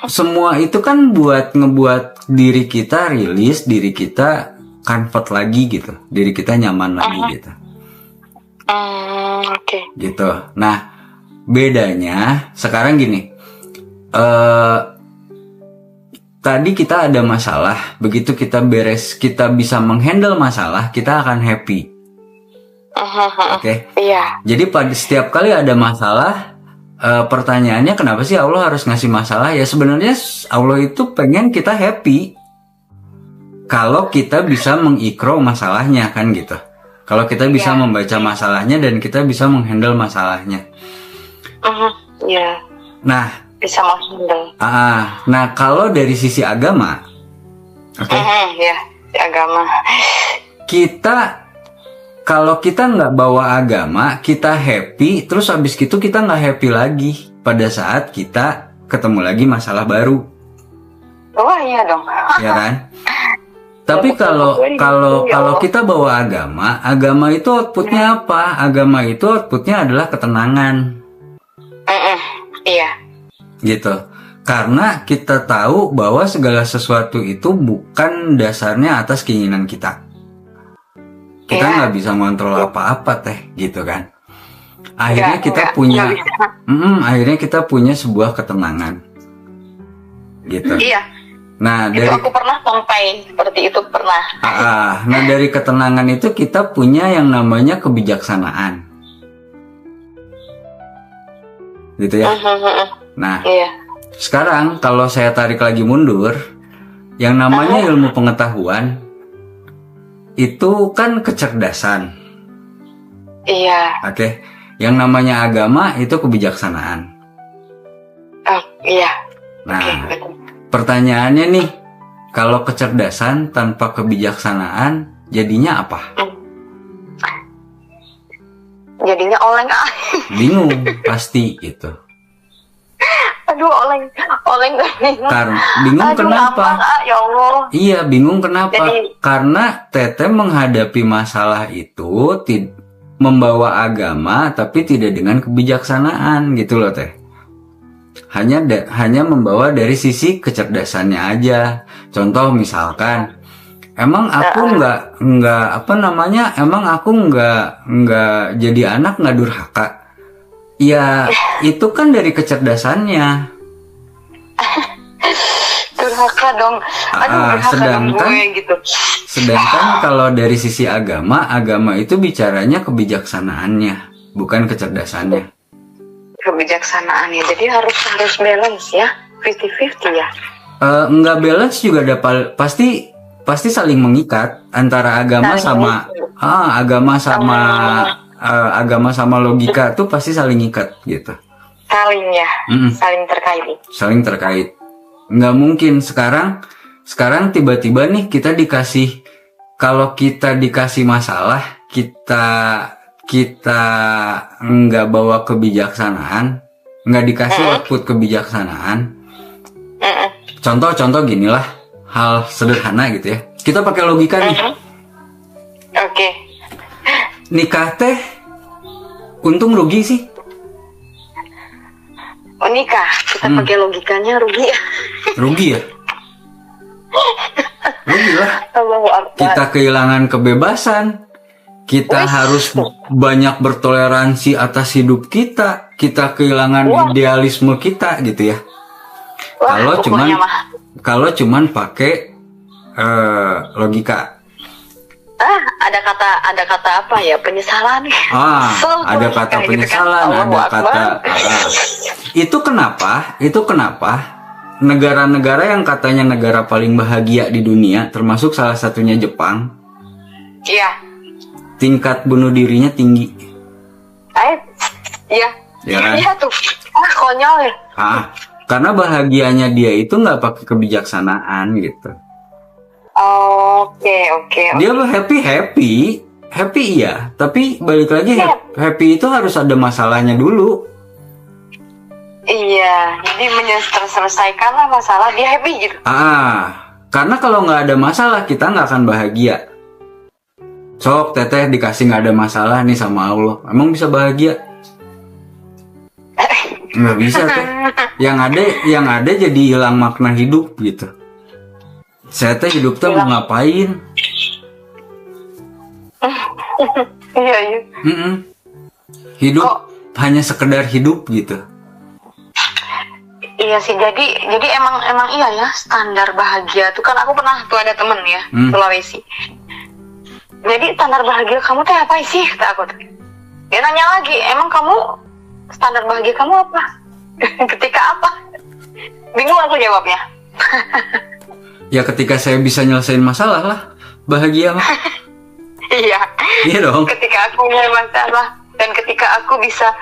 Semua itu kan ngebuat diri kita rilis, diri kita comfort lagi gitu, diri kita nyaman lagi gitu. Gitu. Nah bedanya sekarang gini, tadi kita ada masalah, begitu kita beres, kita bisa menghandle masalah, kita akan happy. Oke. Iya. Jadi pada setiap kali ada masalah, pertanyaannya kenapa sih Allah harus ngasih masalah? Ya sebenarnya Allah itu pengen kita happy. kalau kita bisa mengikro masalahnya kan gitu. Kalau kita bisa membaca masalahnya dan kita bisa menghandle masalahnya. Nah, bisa menghandle. Nah, kalau dari sisi agama, agama. Kalau kita nggak bawa agama, kita happy, terus habis itu kita nggak happy lagi pada saat kita ketemu lagi masalah baru. Oh iya dong. Ya kan? Tapi kalau kita bawa agama itu outputnya apa? Agama itu outputnya adalah ketenangan. Iya. Gitu. Karena kita tahu bahwa segala sesuatu itu bukan dasarnya atas keinginan kita. Kita nggak bisa ngontrol apa-apa gitu kan. Akhirnya kita punya sebuah ketenangan. Gitu. Iya. Nah, itu aku pernah sampai seperti itu pernah. Nah, dari ketenangan itu kita punya yang namanya kebijaksanaan. Gitu ya. Nah, sekarang kalau saya tarik lagi mundur, yang namanya ilmu pengetahuan itu kan kecerdasan. Iya. Oke. Yang namanya agama itu kebijaksanaan. Iya. Nah, pertanyaannya nih, kalau kecerdasan tanpa kebijaksanaan jadinya apa? Jadinya oleng. Bingung pasti gitu. Aduh, oleng bingung. Bingung kenapa? Ya Allah. Iya, bingung kenapa? Karena Teteh menghadapi masalah itu membawa agama tapi tidak dengan kebijaksanaan gitu loh Teh. Hanya membawa dari sisi kecerdasannya aja. Contoh misalkan, emang aku emang aku nggak jadi anak nggak durhaka. Ya, itu kan dari kecerdasannya. Durhaka dong. Sedangkan kalau dari sisi agama itu bicaranya kebijaksanaannya, bukan kecerdasannya. Kebijaksanaannya, jadi harus balance ya, 50-50 ya. Nggak balance juga pasti saling mengikat antara agama sama logika tuh pasti saling ikat gitu. Saling terkait. Nggak mungkin sekarang tiba-tiba nih kalau kita dikasih masalah, kita nggak bawa kebijaksanaan, nggak dikasih output kebijaksanaan. Contoh ginilah, hal sederhana gitu ya. Kita pakai logika nih. Oke. Nikah teh untung rugi sih? Nikah kita pakai logikanya rugi ya. Rugi ya? Rugi lah. Kita kehilangan kebebasan. Kita harus banyak bertoleransi atas hidup kita. Kita kehilangan idealisme kita gitu ya. Kalau cuman pakai logika. Ada kata apa ya, penyesalan. Ada kata penyesalan, gitu kan? Itu kenapa negara-negara yang katanya negara paling bahagia di dunia, termasuk salah satunya Jepang. Iya. Tingkat bunuh dirinya tinggi. Iya. Ya kan? Iya tuh. Konyol ya. Karena bahagianya dia itu nggak pakai kebijaksanaan gitu. Oke. Dia happy ya, tapi balik lagi happy itu harus ada masalahnya dulu. Iya, jadi menyelesaikanlah masalah dia happy gitu. Karena kalau nggak ada masalah kita nggak akan bahagia. Sok Teteh dikasih nggak ada masalah nih sama Allah, emang bisa bahagia? Nggak bisa Teh. Yang ada jadi hilang makna hidup gitu. Saya teh hidup tuh mau ngapain? Iya. Hidup hanya sekedar hidup gitu. Iya sih, jadi emang iya ya, standar bahagia tuh kan aku pernah tuh ada temen ya, Sulawesi. Jadi standar bahagia kamu tuh apa sih? Kata aku tuh. Dia nanya lagi, emang kamu standar bahagia kamu apa? Ketika apa? Bingung aku jawabnya. Ya ketika saya bisa nyelesain masalah lah, bahagia mah. Iya. Iya dong. Ketika aku punya masalah dan ketika aku bisa,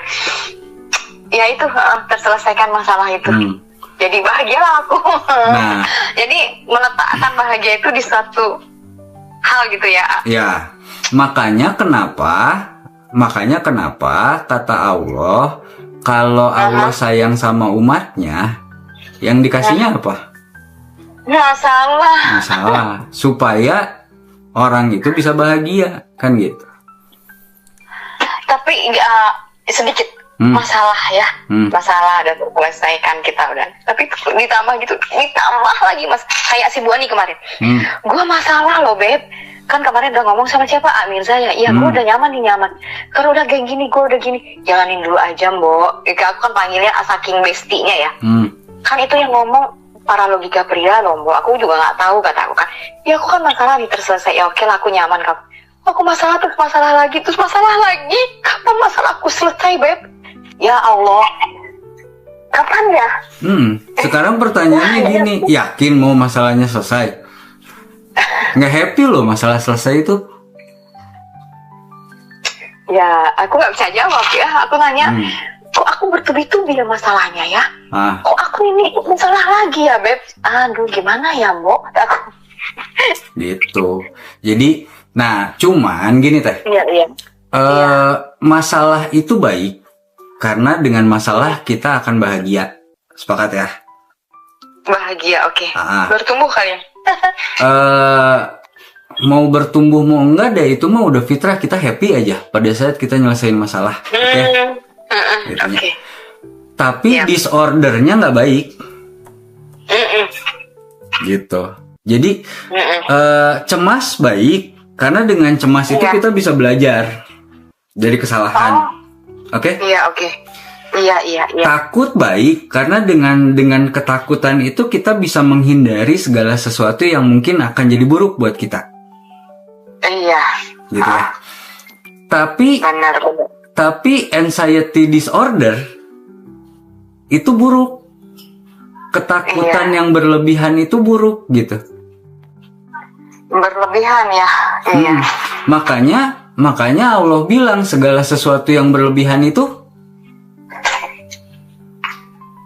ya itu terselesaikan masalah itu. Jadi bahagialah aku. Nah. Jadi meletakkan bahagia itu di suatu hal gitu ya. Ya. Makanya kenapa kata Allah, kalau Allah sayang sama umatnya, yang dikasihnya apa? Masalah. Supaya orang itu bisa bahagia, kan gitu. Tapi sedikit masalah ya, masalah udah terselesaikan kita udah. Tapi ditambah lagi mas, kayak si Bu Ani kemarin. Gua masalah loh beb. Kan kemarin udah ngomong sama siapa? Mirza ya. Iya, gue udah nyaman. Kalau udah kayak gini, gue udah gini. Jalanin dulu aja, Mbok. Aku kan panggilnya saking bestinya ya. Kan itu yang ngomong para logika pria loh, Mbok. Aku juga nggak tahu, kata aku kan. Ya aku kan masalah nih terselesai. Ya oke lah, aku nyaman kamu. Aku masalah terus masalah lagi. Kapan masalahku selesai, beb? Ya Allah. Kapan ya? Sekarang pertanyaannya gini, yakin mau masalahnya selesai? Nggak happy loh masalah selesai itu. Ya aku nggak bisa jawab ya. Aku nanya, kok aku bertubi-tubi ya masalahnya ya? Kok aku ini masalah lagi ya beb? Aduh gimana ya Mbok? Aku gitu. Jadi, nah cuman gini teh. Iya. Masalah itu baik karena dengan masalah kita akan bahagia. Sepakat ya? Bahagia, oke. Bertumbuh kalian. Mau bertumbuh mau enggak deh, itu mah udah fitrah, kita happy aja pada saat kita nyelesain masalah. Oke. Tapi disordernya nggak baik. Gitu. Jadi cemas baik karena dengan cemas itu kita bisa belajar dari kesalahan. Oke? Iya, oke. Iya. Takut baik karena dengan ketakutan itu kita bisa menghindari segala sesuatu yang mungkin akan jadi buruk buat kita. Iya. Gitu ya. Tapi anxiety disorder itu buruk. Ketakutan yang berlebihan itu buruk gitu. Berlebihan ya. Iya. Makanya Allah bilang segala sesuatu yang berlebihan itu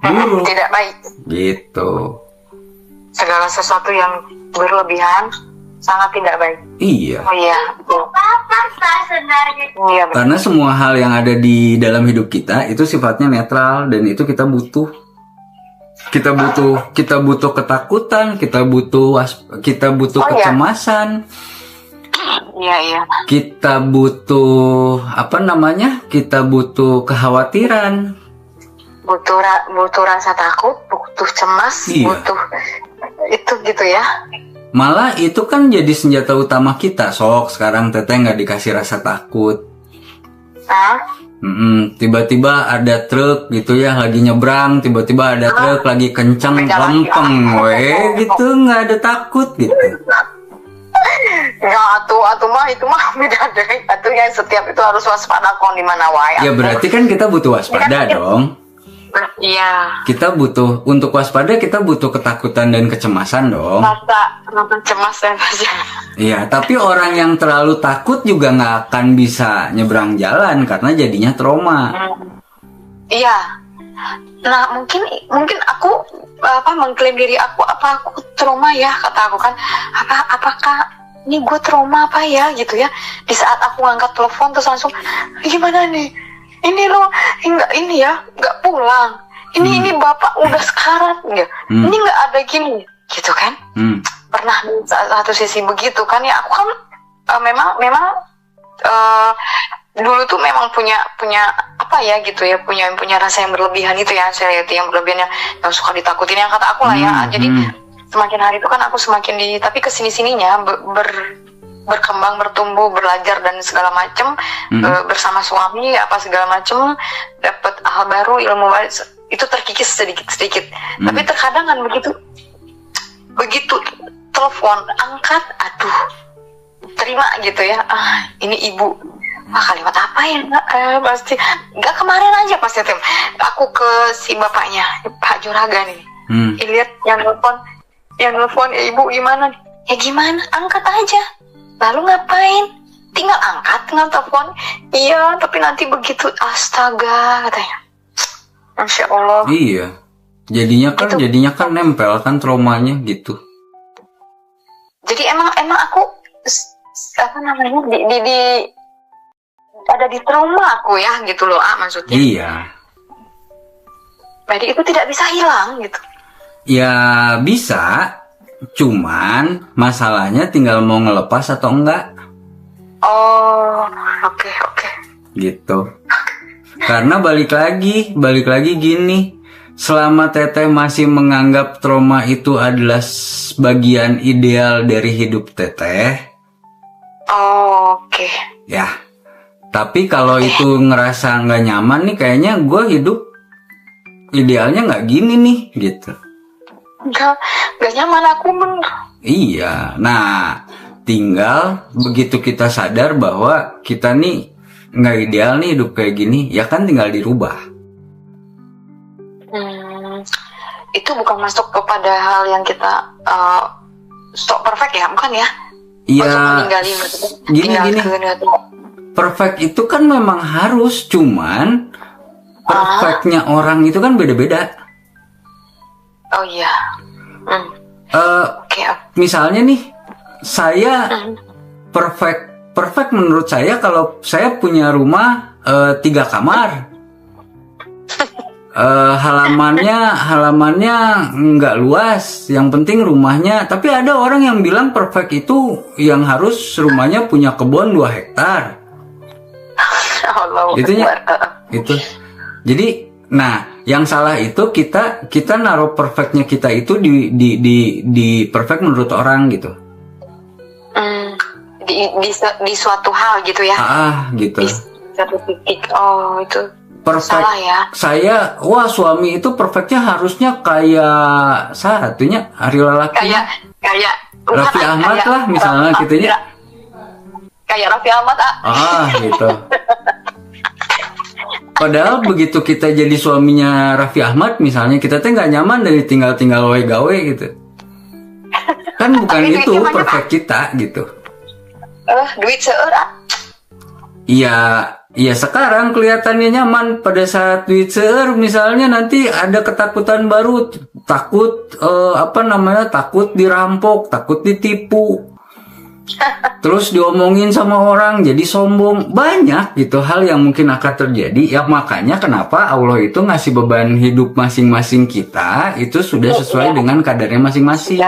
buruk. Tidak baik. Gitu. Segala sesuatu yang berlebihan sangat tidak baik. Iya. Oh iya. Iya. Karena semua hal yang ada di dalam hidup kita itu sifatnya netral dan itu kita butuh. Kita butuh ketakutan, kita butuh kecemasan. Iya. Kita butuh Kita butuh kekhawatiran. Butuh rasa takut, butuh cemas, butuh itu gitu ya. Malah itu kan jadi senjata utama kita. Sok sekarang teteh nggak dikasih rasa takut. Tiba-tiba ada truk gitu ya lagi nyebrang, tiba-tiba ada truk lagi kenceng lempeng, gitu nggak ada takut gitu. Ya atuh mah itu mah beda deh. Atuh ya setiap itu harus waspada kon di mana wae. Ya berarti kan kita butuh waspada dong. Iya. Kita butuh untuk waspada, kita butuh ketakutan dan kecemasan dong. Rasa cemas dan Iya, tapi orang yang terlalu takut juga nggak akan bisa nyebrang jalan karena jadinya trauma. Iya. Nah mungkin aku mengklaim diri aku aku trauma ya, kata aku kan apakah ini gue trauma apa ya gitu ya. Di saat aku ngangkat telepon terus langsung gimana nih? Ini loh, nggak pulang. Ini bapak udah sekarat ya. Ini nggak ada gini, gitu kan? Pernah di satu sisi begitu kan ya. Aku kan memang dulu tuh memang punya apa ya gitu ya, punya rasa yang berlebihan itu ya, saya itu yang berlebihan yang suka ditakutin yang kata aku lah ya. Jadi semakin hari itu kan aku semakin tapi kesini-sininya berkembang, bertumbuh, belajar dan segala macam bersama suami apa segala macam, dapat hal baru, ilmu baru, itu terkikis sedikit. Tapi terkadang kan begitu telepon angkat, aduh terima gitu ya, ini ibu, kalimat apa ya pasti nggak kemarin aja pas aku ke si bapaknya Pak Juragan ini, lihat yang telepon, Yang nelfon, ya ibu gimana? Ya gimana, angkat aja. Lalu ngapain? Tinggal angkat, tinggal telepon. Iya, tapi nanti begitu, astaga, katanya. Masya Allah. Iya. Jadinya kan nempel kan traumanya gitu. Jadi emang aku apa namanya ada di trauma aku ya gitu loh, maksudnya. Iya. Jadi itu tidak bisa hilang gitu. Ya bisa, cuman masalahnya tinggal mau ngelepas atau enggak. Oh, oke. Gitu. Karena balik lagi gini, selama Teteh masih menganggap trauma itu adalah bagian ideal dari hidup Teteh. Oh, oke. Ya. Tapi kalau itu ngerasa nggak nyaman nih, kayaknya gue hidup idealnya nggak gini nih, gitu. Nggak nyaman aku bener. Iya. Nah, tinggal begitu kita sadar bahwa kita nih nggak ideal nih hidup kayak gini, ya kan tinggal dirubah. Itu bukan masuk kepada hal yang kita sok perfect ya, bukan ya? Iya. Gini. Perfect itu kan memang harus, cuman perfectnya orang itu kan beda-beda. Oh iya. Misalnya nih, saya perfect menurut saya kalau saya punya rumah 3 kamar. Halamannya nggak luas, yang penting rumahnya. Tapi ada orang yang bilang perfect itu yang harus rumahnya punya kebun 2 hektar. Itu. Jadi, nah, yang salah itu kita naruh perfectnya kita itu di perfect menurut orang gitu. Di suatu hal gitu ya. Gitu. Di satu titik. Oh, itu perfect. Salah ya. Saya, suami itu perfectnya harusnya kayak satunya Ari Lalaki. Kayak Raffi Ahmad lah misalnya gitunya. Kayak Raffi Ahmad gitu. Padahal begitu kita jadi suaminya Raffi Ahmad misalnya, kita tuh nggak nyaman dari tinggal gawe gitu. Kan bukan itu perfect kita gitu. Duit seueur. Iya sekarang kelihatannya nyaman. Pada saat duit seueur misalnya nanti ada ketakutan baru, takut takut dirampok, takut ditipu. Terus diomongin sama orang jadi sombong. Banyak gitu hal yang mungkin akan terjadi. Ya makanya kenapa Allah itu ngasih beban hidup masing-masing kita itu sudah sesuai dengan kadarnya masing-masing.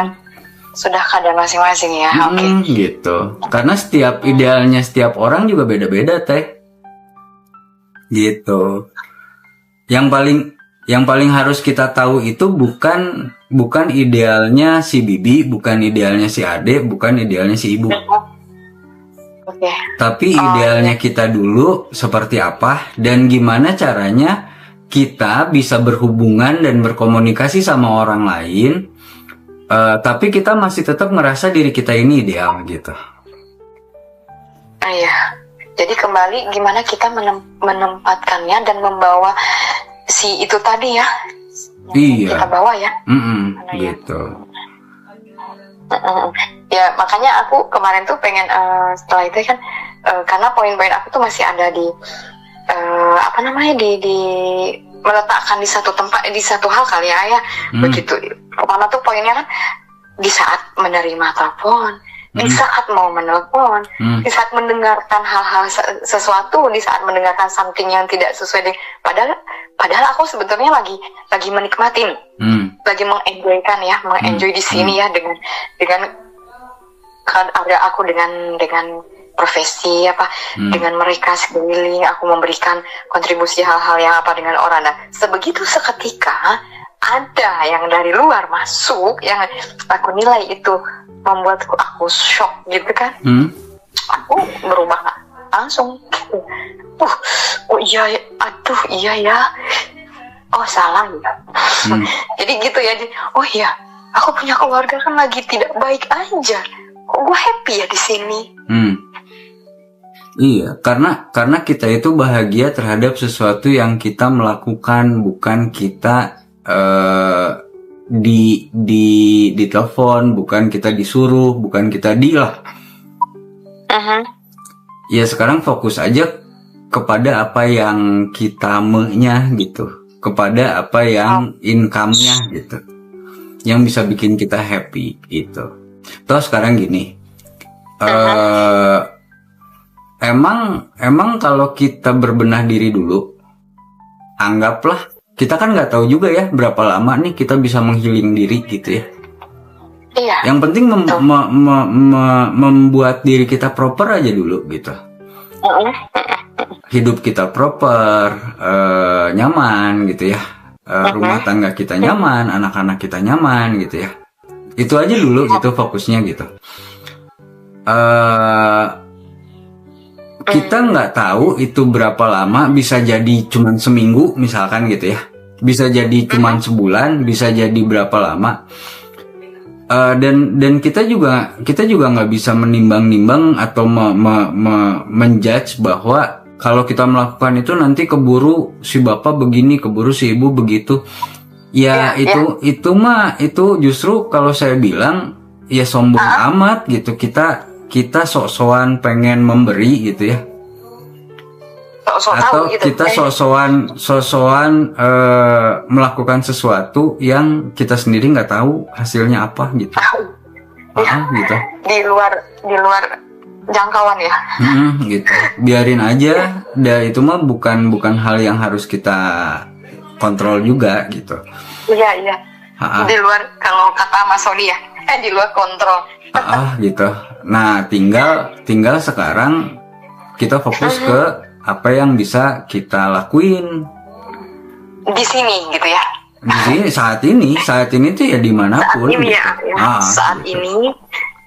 Sudah kadar masing-masing ya. Oke. Gitu. Karena setiap idealnya setiap orang juga beda-beda Teh. Gitu. Yang paling harus kita tahu itu bukan idealnya si Bibi, bukan idealnya si Ade, bukan idealnya si Ibu. Tapi idealnya kita dulu seperti apa dan gimana caranya kita bisa berhubungan dan berkomunikasi sama orang lain, tapi kita masih tetap ngerasa diri kita ini ideal gitu. Iya. Jadi kembali gimana kita menempatkannya dan membawa si itu tadi ya. Iya. Kita bawa ya. Gitu. Ya makanya aku kemarin tuh pengen setelah itu kan karena poin-poin aku tuh masih ada di di meletakkan di satu tempat, di satu hal kali ya. Begitu. Pertama tuh poinnya kan di saat menerima telepon, di saat mau menelpon, di saat mendengarkan hal-hal sesuatu, di saat mendengarkan something yang tidak sesuai dengan padahal aku sebetulnya lagi menikmatin, lagi mengenjoykan ya, mengenjoy di sini ya dengan kan ada aku dengan profesi dengan mereka sekeliling, aku memberikan kontribusi hal-hal yang dengan orang. Nah, sebegitu seketika ada yang dari luar masuk yang aku nilai itu membuatku aku shock gitu kan. Aku berubah langsung gitu. Iya ya. Oh salah ya. Jadi gitu ya. Oh iya, aku punya keluarga kan lagi tidak baik aja. Kok gue happy ya di sini. Iya, karena kita itu bahagia terhadap sesuatu yang kita melakukan, bukan kita di telepon, bukan kita disuruh, bukan kita lah. Ya sekarang fokus aja kepada apa yang kita maunya gitu, kepada apa yang income-nya gitu, yang bisa bikin kita happy gitu. Toh sekarang gini, emang kalau kita berbenah diri dulu, anggaplah kita kan nggak tahu juga ya berapa lama nih kita bisa menghealing diri gitu ya. Iya. Yang penting membuat diri kita proper aja dulu gitu. Hidup kita proper, nyaman gitu ya. Rumah tangga kita nyaman, anak-anak kita nyaman gitu ya. Itu aja dulu gitu fokusnya gitu. Kita nggak tahu itu berapa lama, bisa jadi cuman seminggu misalkan gitu ya, bisa jadi cuman sebulan, bisa jadi berapa lama. Dan kita juga nggak bisa menimbang-nimbang atau menjudge bahwa kalau kita melakukan itu nanti keburu si bapak begini, keburu si ibu begitu. Ya, itu justru kalau saya bilang ya sombong amat gitu. Kita sok-sokan pengen memberi gitu ya. Atau gitu, kita sok-sokan melakukan sesuatu yang kita sendiri nggak tahu hasilnya apa gitu. Gitu. Di luar jangkauan ya. Gitu. Biarin aja. Itu mah bukan hal yang harus kita kontrol juga gitu. Iya. Di luar, kalau kata Mas Sony ya, di luar kontrol. Gitu. Nah, tinggal sekarang kita fokus ke apa yang bisa kita lakuin di sini gitu ya. Di sini saat ini tuh ya dimanapun. Saat ini gitu. Saat gitu. Ini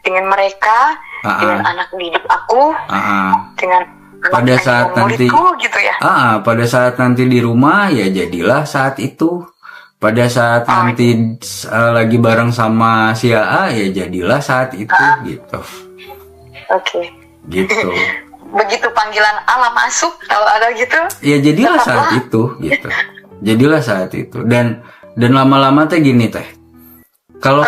dengan mereka, dengan anak didik aku, dengan pada saat nanti gitu ya. Pada saat nanti di rumah ya jadilah saat itu. Pada saat nanti lagi bareng sama si AA ya jadilah saat itu gitu. Oke. Gitu. Begitu panggilan Allah masuk, kalau ada gitu. Ya jadilah saat itu gitu. Jadilah saat itu. Dan lama-lama teh gini teh. Kalau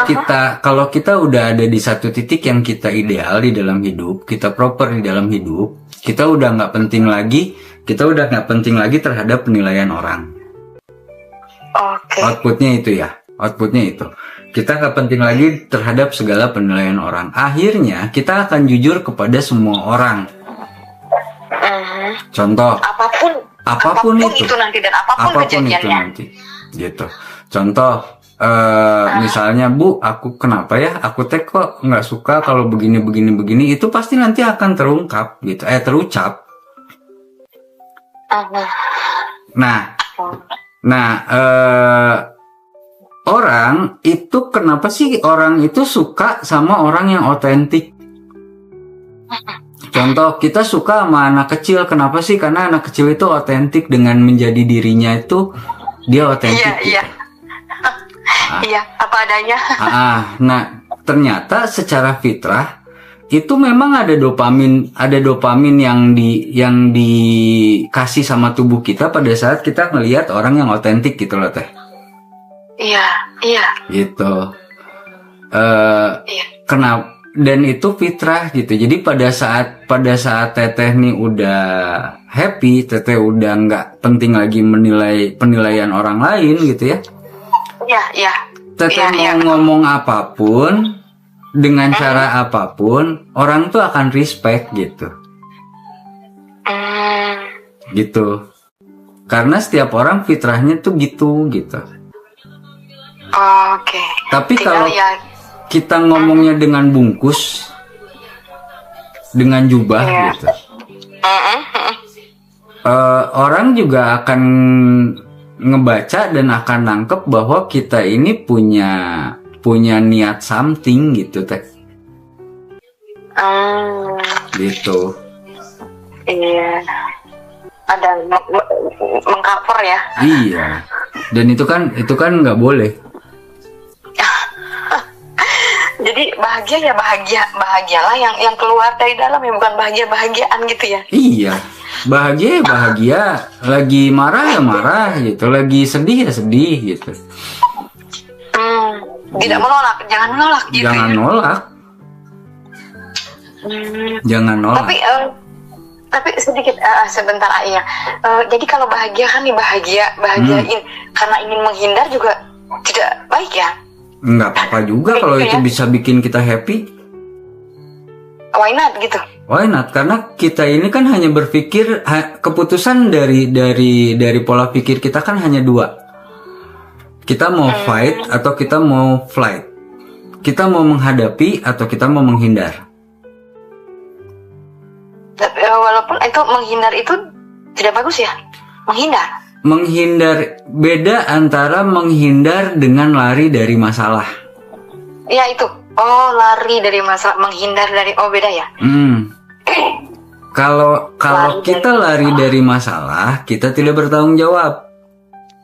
kita udah ada di satu titik yang kita ideal di dalam hidup, kita proper di dalam hidup, kita udah nggak penting lagi terhadap penilaian orang. Outputnya itu. Kita nggak penting lagi terhadap segala penilaian orang. Akhirnya kita akan jujur kepada semua orang. Contoh. Apapun itu nanti dan apapun kejadiannya. Gitu. Contoh. Misalnya Bu, aku kenapa ya? Aku kok nggak suka kalau begini. Itu pasti nanti akan terungkap gitu. Terucap. Nah, orang itu kenapa sih orang itu suka sama orang yang otentik? Contoh, kita suka sama anak kecil. Kenapa sih? Karena anak kecil itu otentik dengan menjadi dirinya itu dia otentik. Iya. Iya, apa adanya. Nah, ternyata secara fitrah itu memang ada dopamin yang dikasih sama tubuh kita pada saat kita melihat orang yang otentik gitu loh teh. Iya. Gitu. Kenapa? Dan itu fitrah gitu. Jadi pada saat teteh nih udah happy, teteh udah nggak penting lagi menilai penilaian orang lain gitu ya. Iya. Teteh mau ngomong apapun dengan cara apapun, orang tuh akan respect gitu. Gitu. Karena setiap orang fitrahnya tuh gitu. Oke. Tapi kalau kita ngomongnya dengan bungkus, dengan jubah gitu, orang juga akan ngebaca dan akan nangkep bahwa kita ini punya niat something gitu teh. Gitu. Iya. Ada mengcover ya. Iya. Dan itu kan nggak boleh. Jadi bahagialah yang keluar dari dalam ya, bukan bahagiaan gitu ya. Iya. Bahagia, lagi marah ya marah gitu, lagi sedih ya sedih gitu. Tidak menolak, jangan menolak gitu. Jangan ya? nolak. Jangan nolak. Tapi sedikit sebentar ya. Jadi kalau bahagia kan bahagiain karena ingin menghindar juga tidak baik ya. Nggak apa-apa juga kalau itu bisa bikin kita happy. Why not gitu? Why not? Karena kita ini kan hanya berpikir, keputusan dari pola pikir kita kan hanya dua. Kita mau fight atau kita mau flight. Kita mau menghadapi atau kita mau menghindar. Walaupun itu menghindar itu tidak bagus ya. Menghindar, beda antara menghindar dengan lari dari masalah. Ya itu. Oh, lari dari masalah, menghindar dari, beda ya. Kalau kita lari dari masalah, kita tidak bertanggung jawab.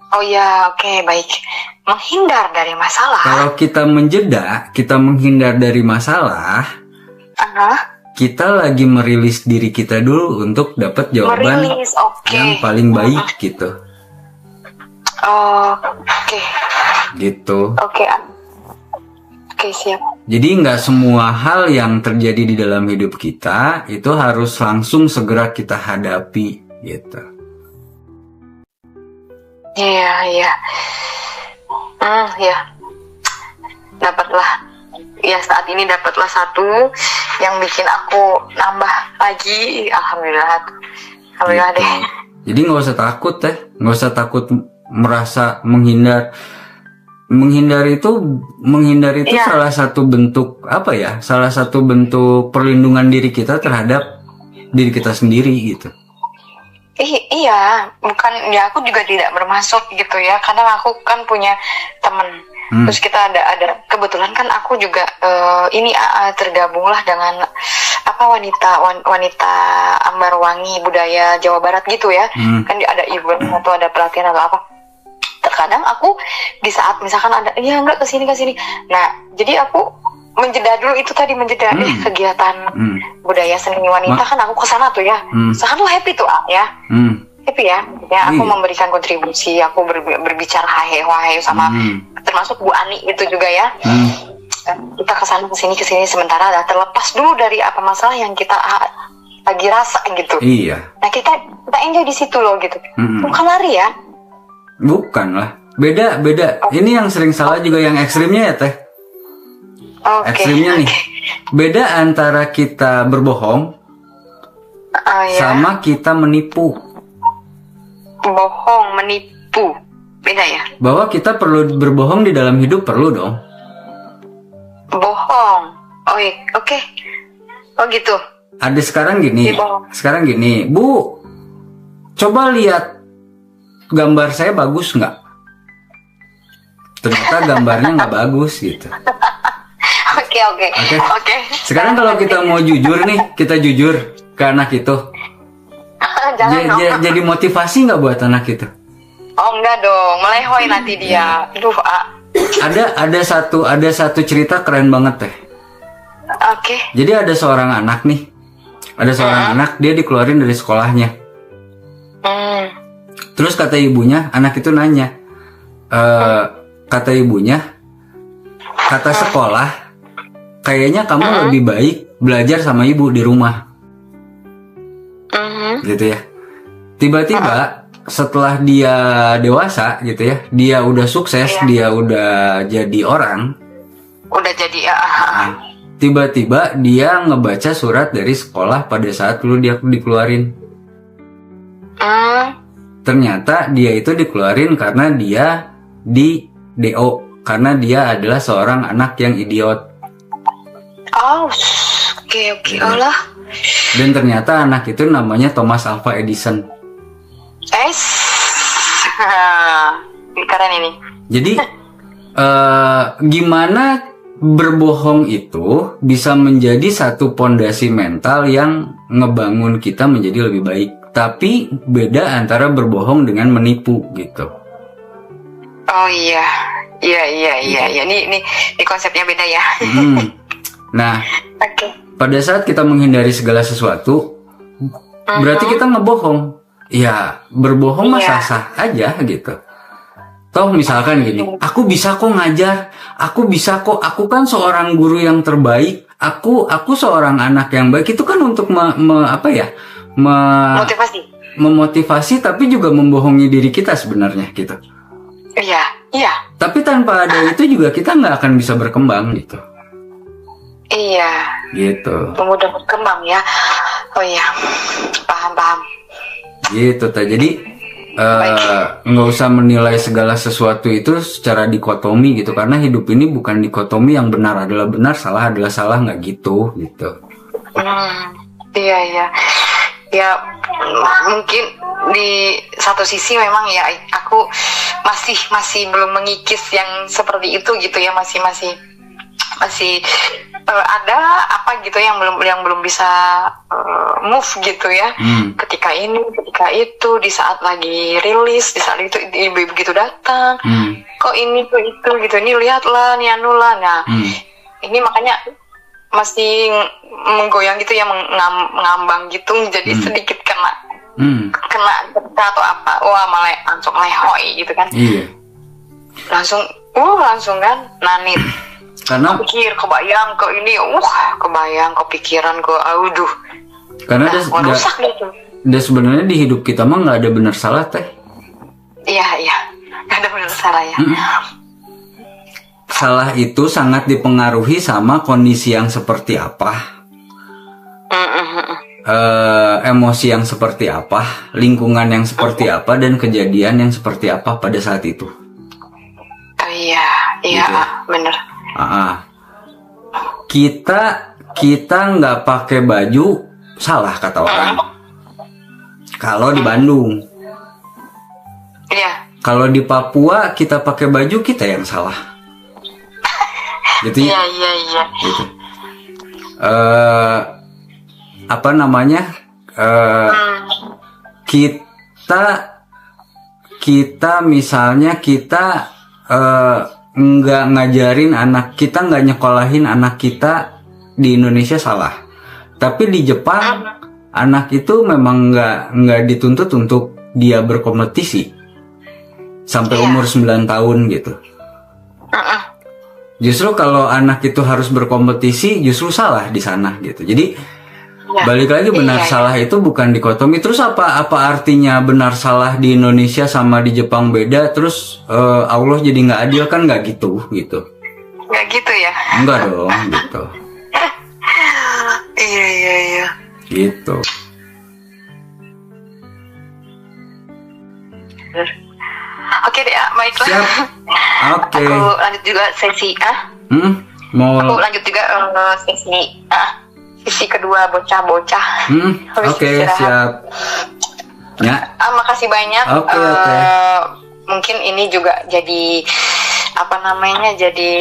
Oh ya, oke, baik. Menghindar dari masalah. Kalau kita menjeda, kita menghindar dari masalah, kita lagi merilis diri kita dulu untuk dapat jawaban yang paling baik gitu. Oke. Gitu. Oke, siap. Jadi nggak semua hal yang terjadi di dalam hidup kita itu harus langsung segera kita hadapi gitu. Iya. Ya. Dapatlah. Ya, saat ini dapatlah satu yang bikin aku nambah lagi. Alhamdulillah Gitu. deh. Jadi nggak usah takut nggak usah takut merasa menghindar. Menghindar itu Ya. salah satu bentuk salah satu bentuk perlindungan diri kita terhadap diri kita sendiri gitu. Iya, bukan ya, aku juga tidak bermaksud gitu ya. Kadang aku kan punya teman, terus kita ada kebetulan kan aku juga tergabunglah dengan wanita Ambarwangi budaya Jawa Barat gitu ya. Kan ada event atau ada pelatihan atau apa. Terkadang aku di saat misalkan ada enggak kesini. Nah, jadi aku menjeda dulu itu tadi kegiatan budaya seni wanita kan aku kesana tuh ya. Sangat happy tuh ya. Happy ya. Ya aku memberikan kontribusi, aku berbicara hahe sama termasuk Bu Ani itu juga ya. Kita kesana kesini sementara terlepas dulu dari apa masalah yang kita lagi rasa gitu. Iya. Nah, kita enjoy di situ loh gitu. Bukan lari ya. Bukan lah, beda. Ini yang sering salah juga yang ekstrimnya ya teh. Ekstrimnya nih, beda antara kita berbohong sama kita menipu. Bohong, menipu, beda ya. Bahwa kita perlu berbohong di dalam hidup, perlu dong. Bohong, oke. Oh gitu. Ada sekarang gini, Bu, coba lihat gambar saya bagus nggak? Ternyata gambarnya nggak bagus gitu. Oke. Sekarang kalau kita mau jujur nih, kita jujur ke anak itu. Jadi motivasi nggak buat anak itu? Oh enggak dong, melehoy nanti dia. Ada satu cerita keren banget teh. Oke. Jadi ada seorang anak nih, anak dia dikeluarin dari sekolahnya. Terus kata ibunya, anak itu nanya, kata ibunya, kata sekolah, kayaknya kamu lebih baik belajar sama ibu di rumah, gitu ya. Tiba-tiba setelah dia dewasa, gitu ya, dia udah sukses, dia udah jadi orang, tiba-tiba dia ngebaca surat dari sekolah pada saat dulu dia dikeluarin. Ternyata dia itu dikeluarin karena dia di DO, karena dia adalah seorang anak yang idiot. Oke, Allah. Dan ternyata anak itu namanya Thomas Alva Edison. Keren ini. Jadi gimana berbohong itu bisa menjadi satu pondasi mental yang ngebangun kita menjadi lebih baik. Tapi beda antara berbohong dengan menipu gitu. Oh iya. Ini konsepnya beda ya. Nah, pada saat kita menghindari segala sesuatu, berarti kita ngebohong. Ya, berbohong mah sah-sah aja gitu. Toh misalkan gini, aku bisa kok ngajar, aku bisa kok, aku kan seorang guru yang terbaik, aku seorang anak yang baik, itu kan untuk memotivasi tapi juga membohongi diri kita sebenarnya gitu. Iya. Tapi tanpa ada itu juga kita nggak akan bisa berkembang gitu. Iya. Gitu. Mudah berkembang ya. Oh iya, paham. Gitu, jadi nggak usah menilai segala sesuatu itu secara dikotomi gitu, karena hidup ini bukan dikotomi yang benar adalah benar, salah adalah salah, nggak gitu. Iya ya, mungkin di satu sisi memang ya aku masih belum mengikis yang seperti itu gitu ya, masih ada apa gitu yang belum bisa move gitu ya. Ketika ini, ketika itu, di saat lagi rilis, di saat itu begitu datang, kok ini kok itu gitu, ini lihatlah, nih anulah. Nah, ini makanya masih menggoyang gitu ya, mengambang gitu, jadi sedikit kena atau apa, wah malah langsung lehoi gitu kan. Iya. Langsung kan nanit. Karena kebayang ke ini, kebayang kepikiran ke aduh. Karena rusak gitu. Dan sebenarnya di hidup kita mah nggak ada benar salah teh. Iya, nggak ada benar salah ya. Salah itu sangat dipengaruhi sama kondisi yang seperti apa, emosi yang seperti apa, lingkungan yang seperti apa, dan kejadian yang seperti apa pada saat itu. Iya, gitu. Bener. Kita nggak pakai baju salah kata orang. Kalau di Bandung. Iya. Kalau di Papua kita pakai baju, kita yang salah. Gitu ya. Iya. Gitu. Apa namanya? Kita misalnya nggak ngajarin anak kita, nggak nyekolahin anak kita di Indonesia salah. Tapi di Jepang anak itu memang nggak dituntut untuk dia berkompetisi sampai umur 9 tahun gitu. Justru kalau anak itu harus berkompetisi, justru salah di sana gitu. Jadi balik lagi, benar salah itu bukan dikotomi. Terus apa artinya benar salah di Indonesia sama di Jepang beda? Terus Allah jadi nggak adil, kan nggak gitu. Nggak gitu ya? Enggak dong gitu. Iya. Gitu. Oke deh, baiklah. Siap. Oke. Aku lanjut juga sesi Aku lanjut juga sesi kedua bocah-bocah. Oke, siap. Ya. Makasih banyak. Oke. Mungkin ini juga jadi jadi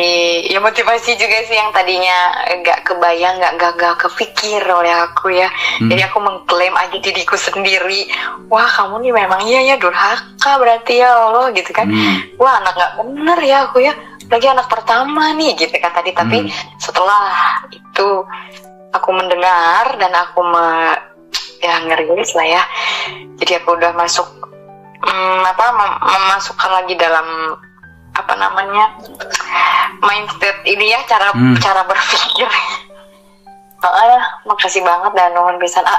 ya motivasi juga sih, yang tadinya nggak kebayang, nggak kepikir oleh aku ya. Jadi aku mengklaim aja diriku sendiri, wah kamu nih memang iya durhaka berarti ya Allah gitu kan. Wah anak nggak bener ya aku ya, lagi anak pertama nih gitu kan tadi. Tapi setelah itu aku mendengar dan aku ngerilis lah ya. Jadi aku udah memasukkan lagi dalam mindset ini ya, cara berpikir. Makasih banget dan nuhun pisan.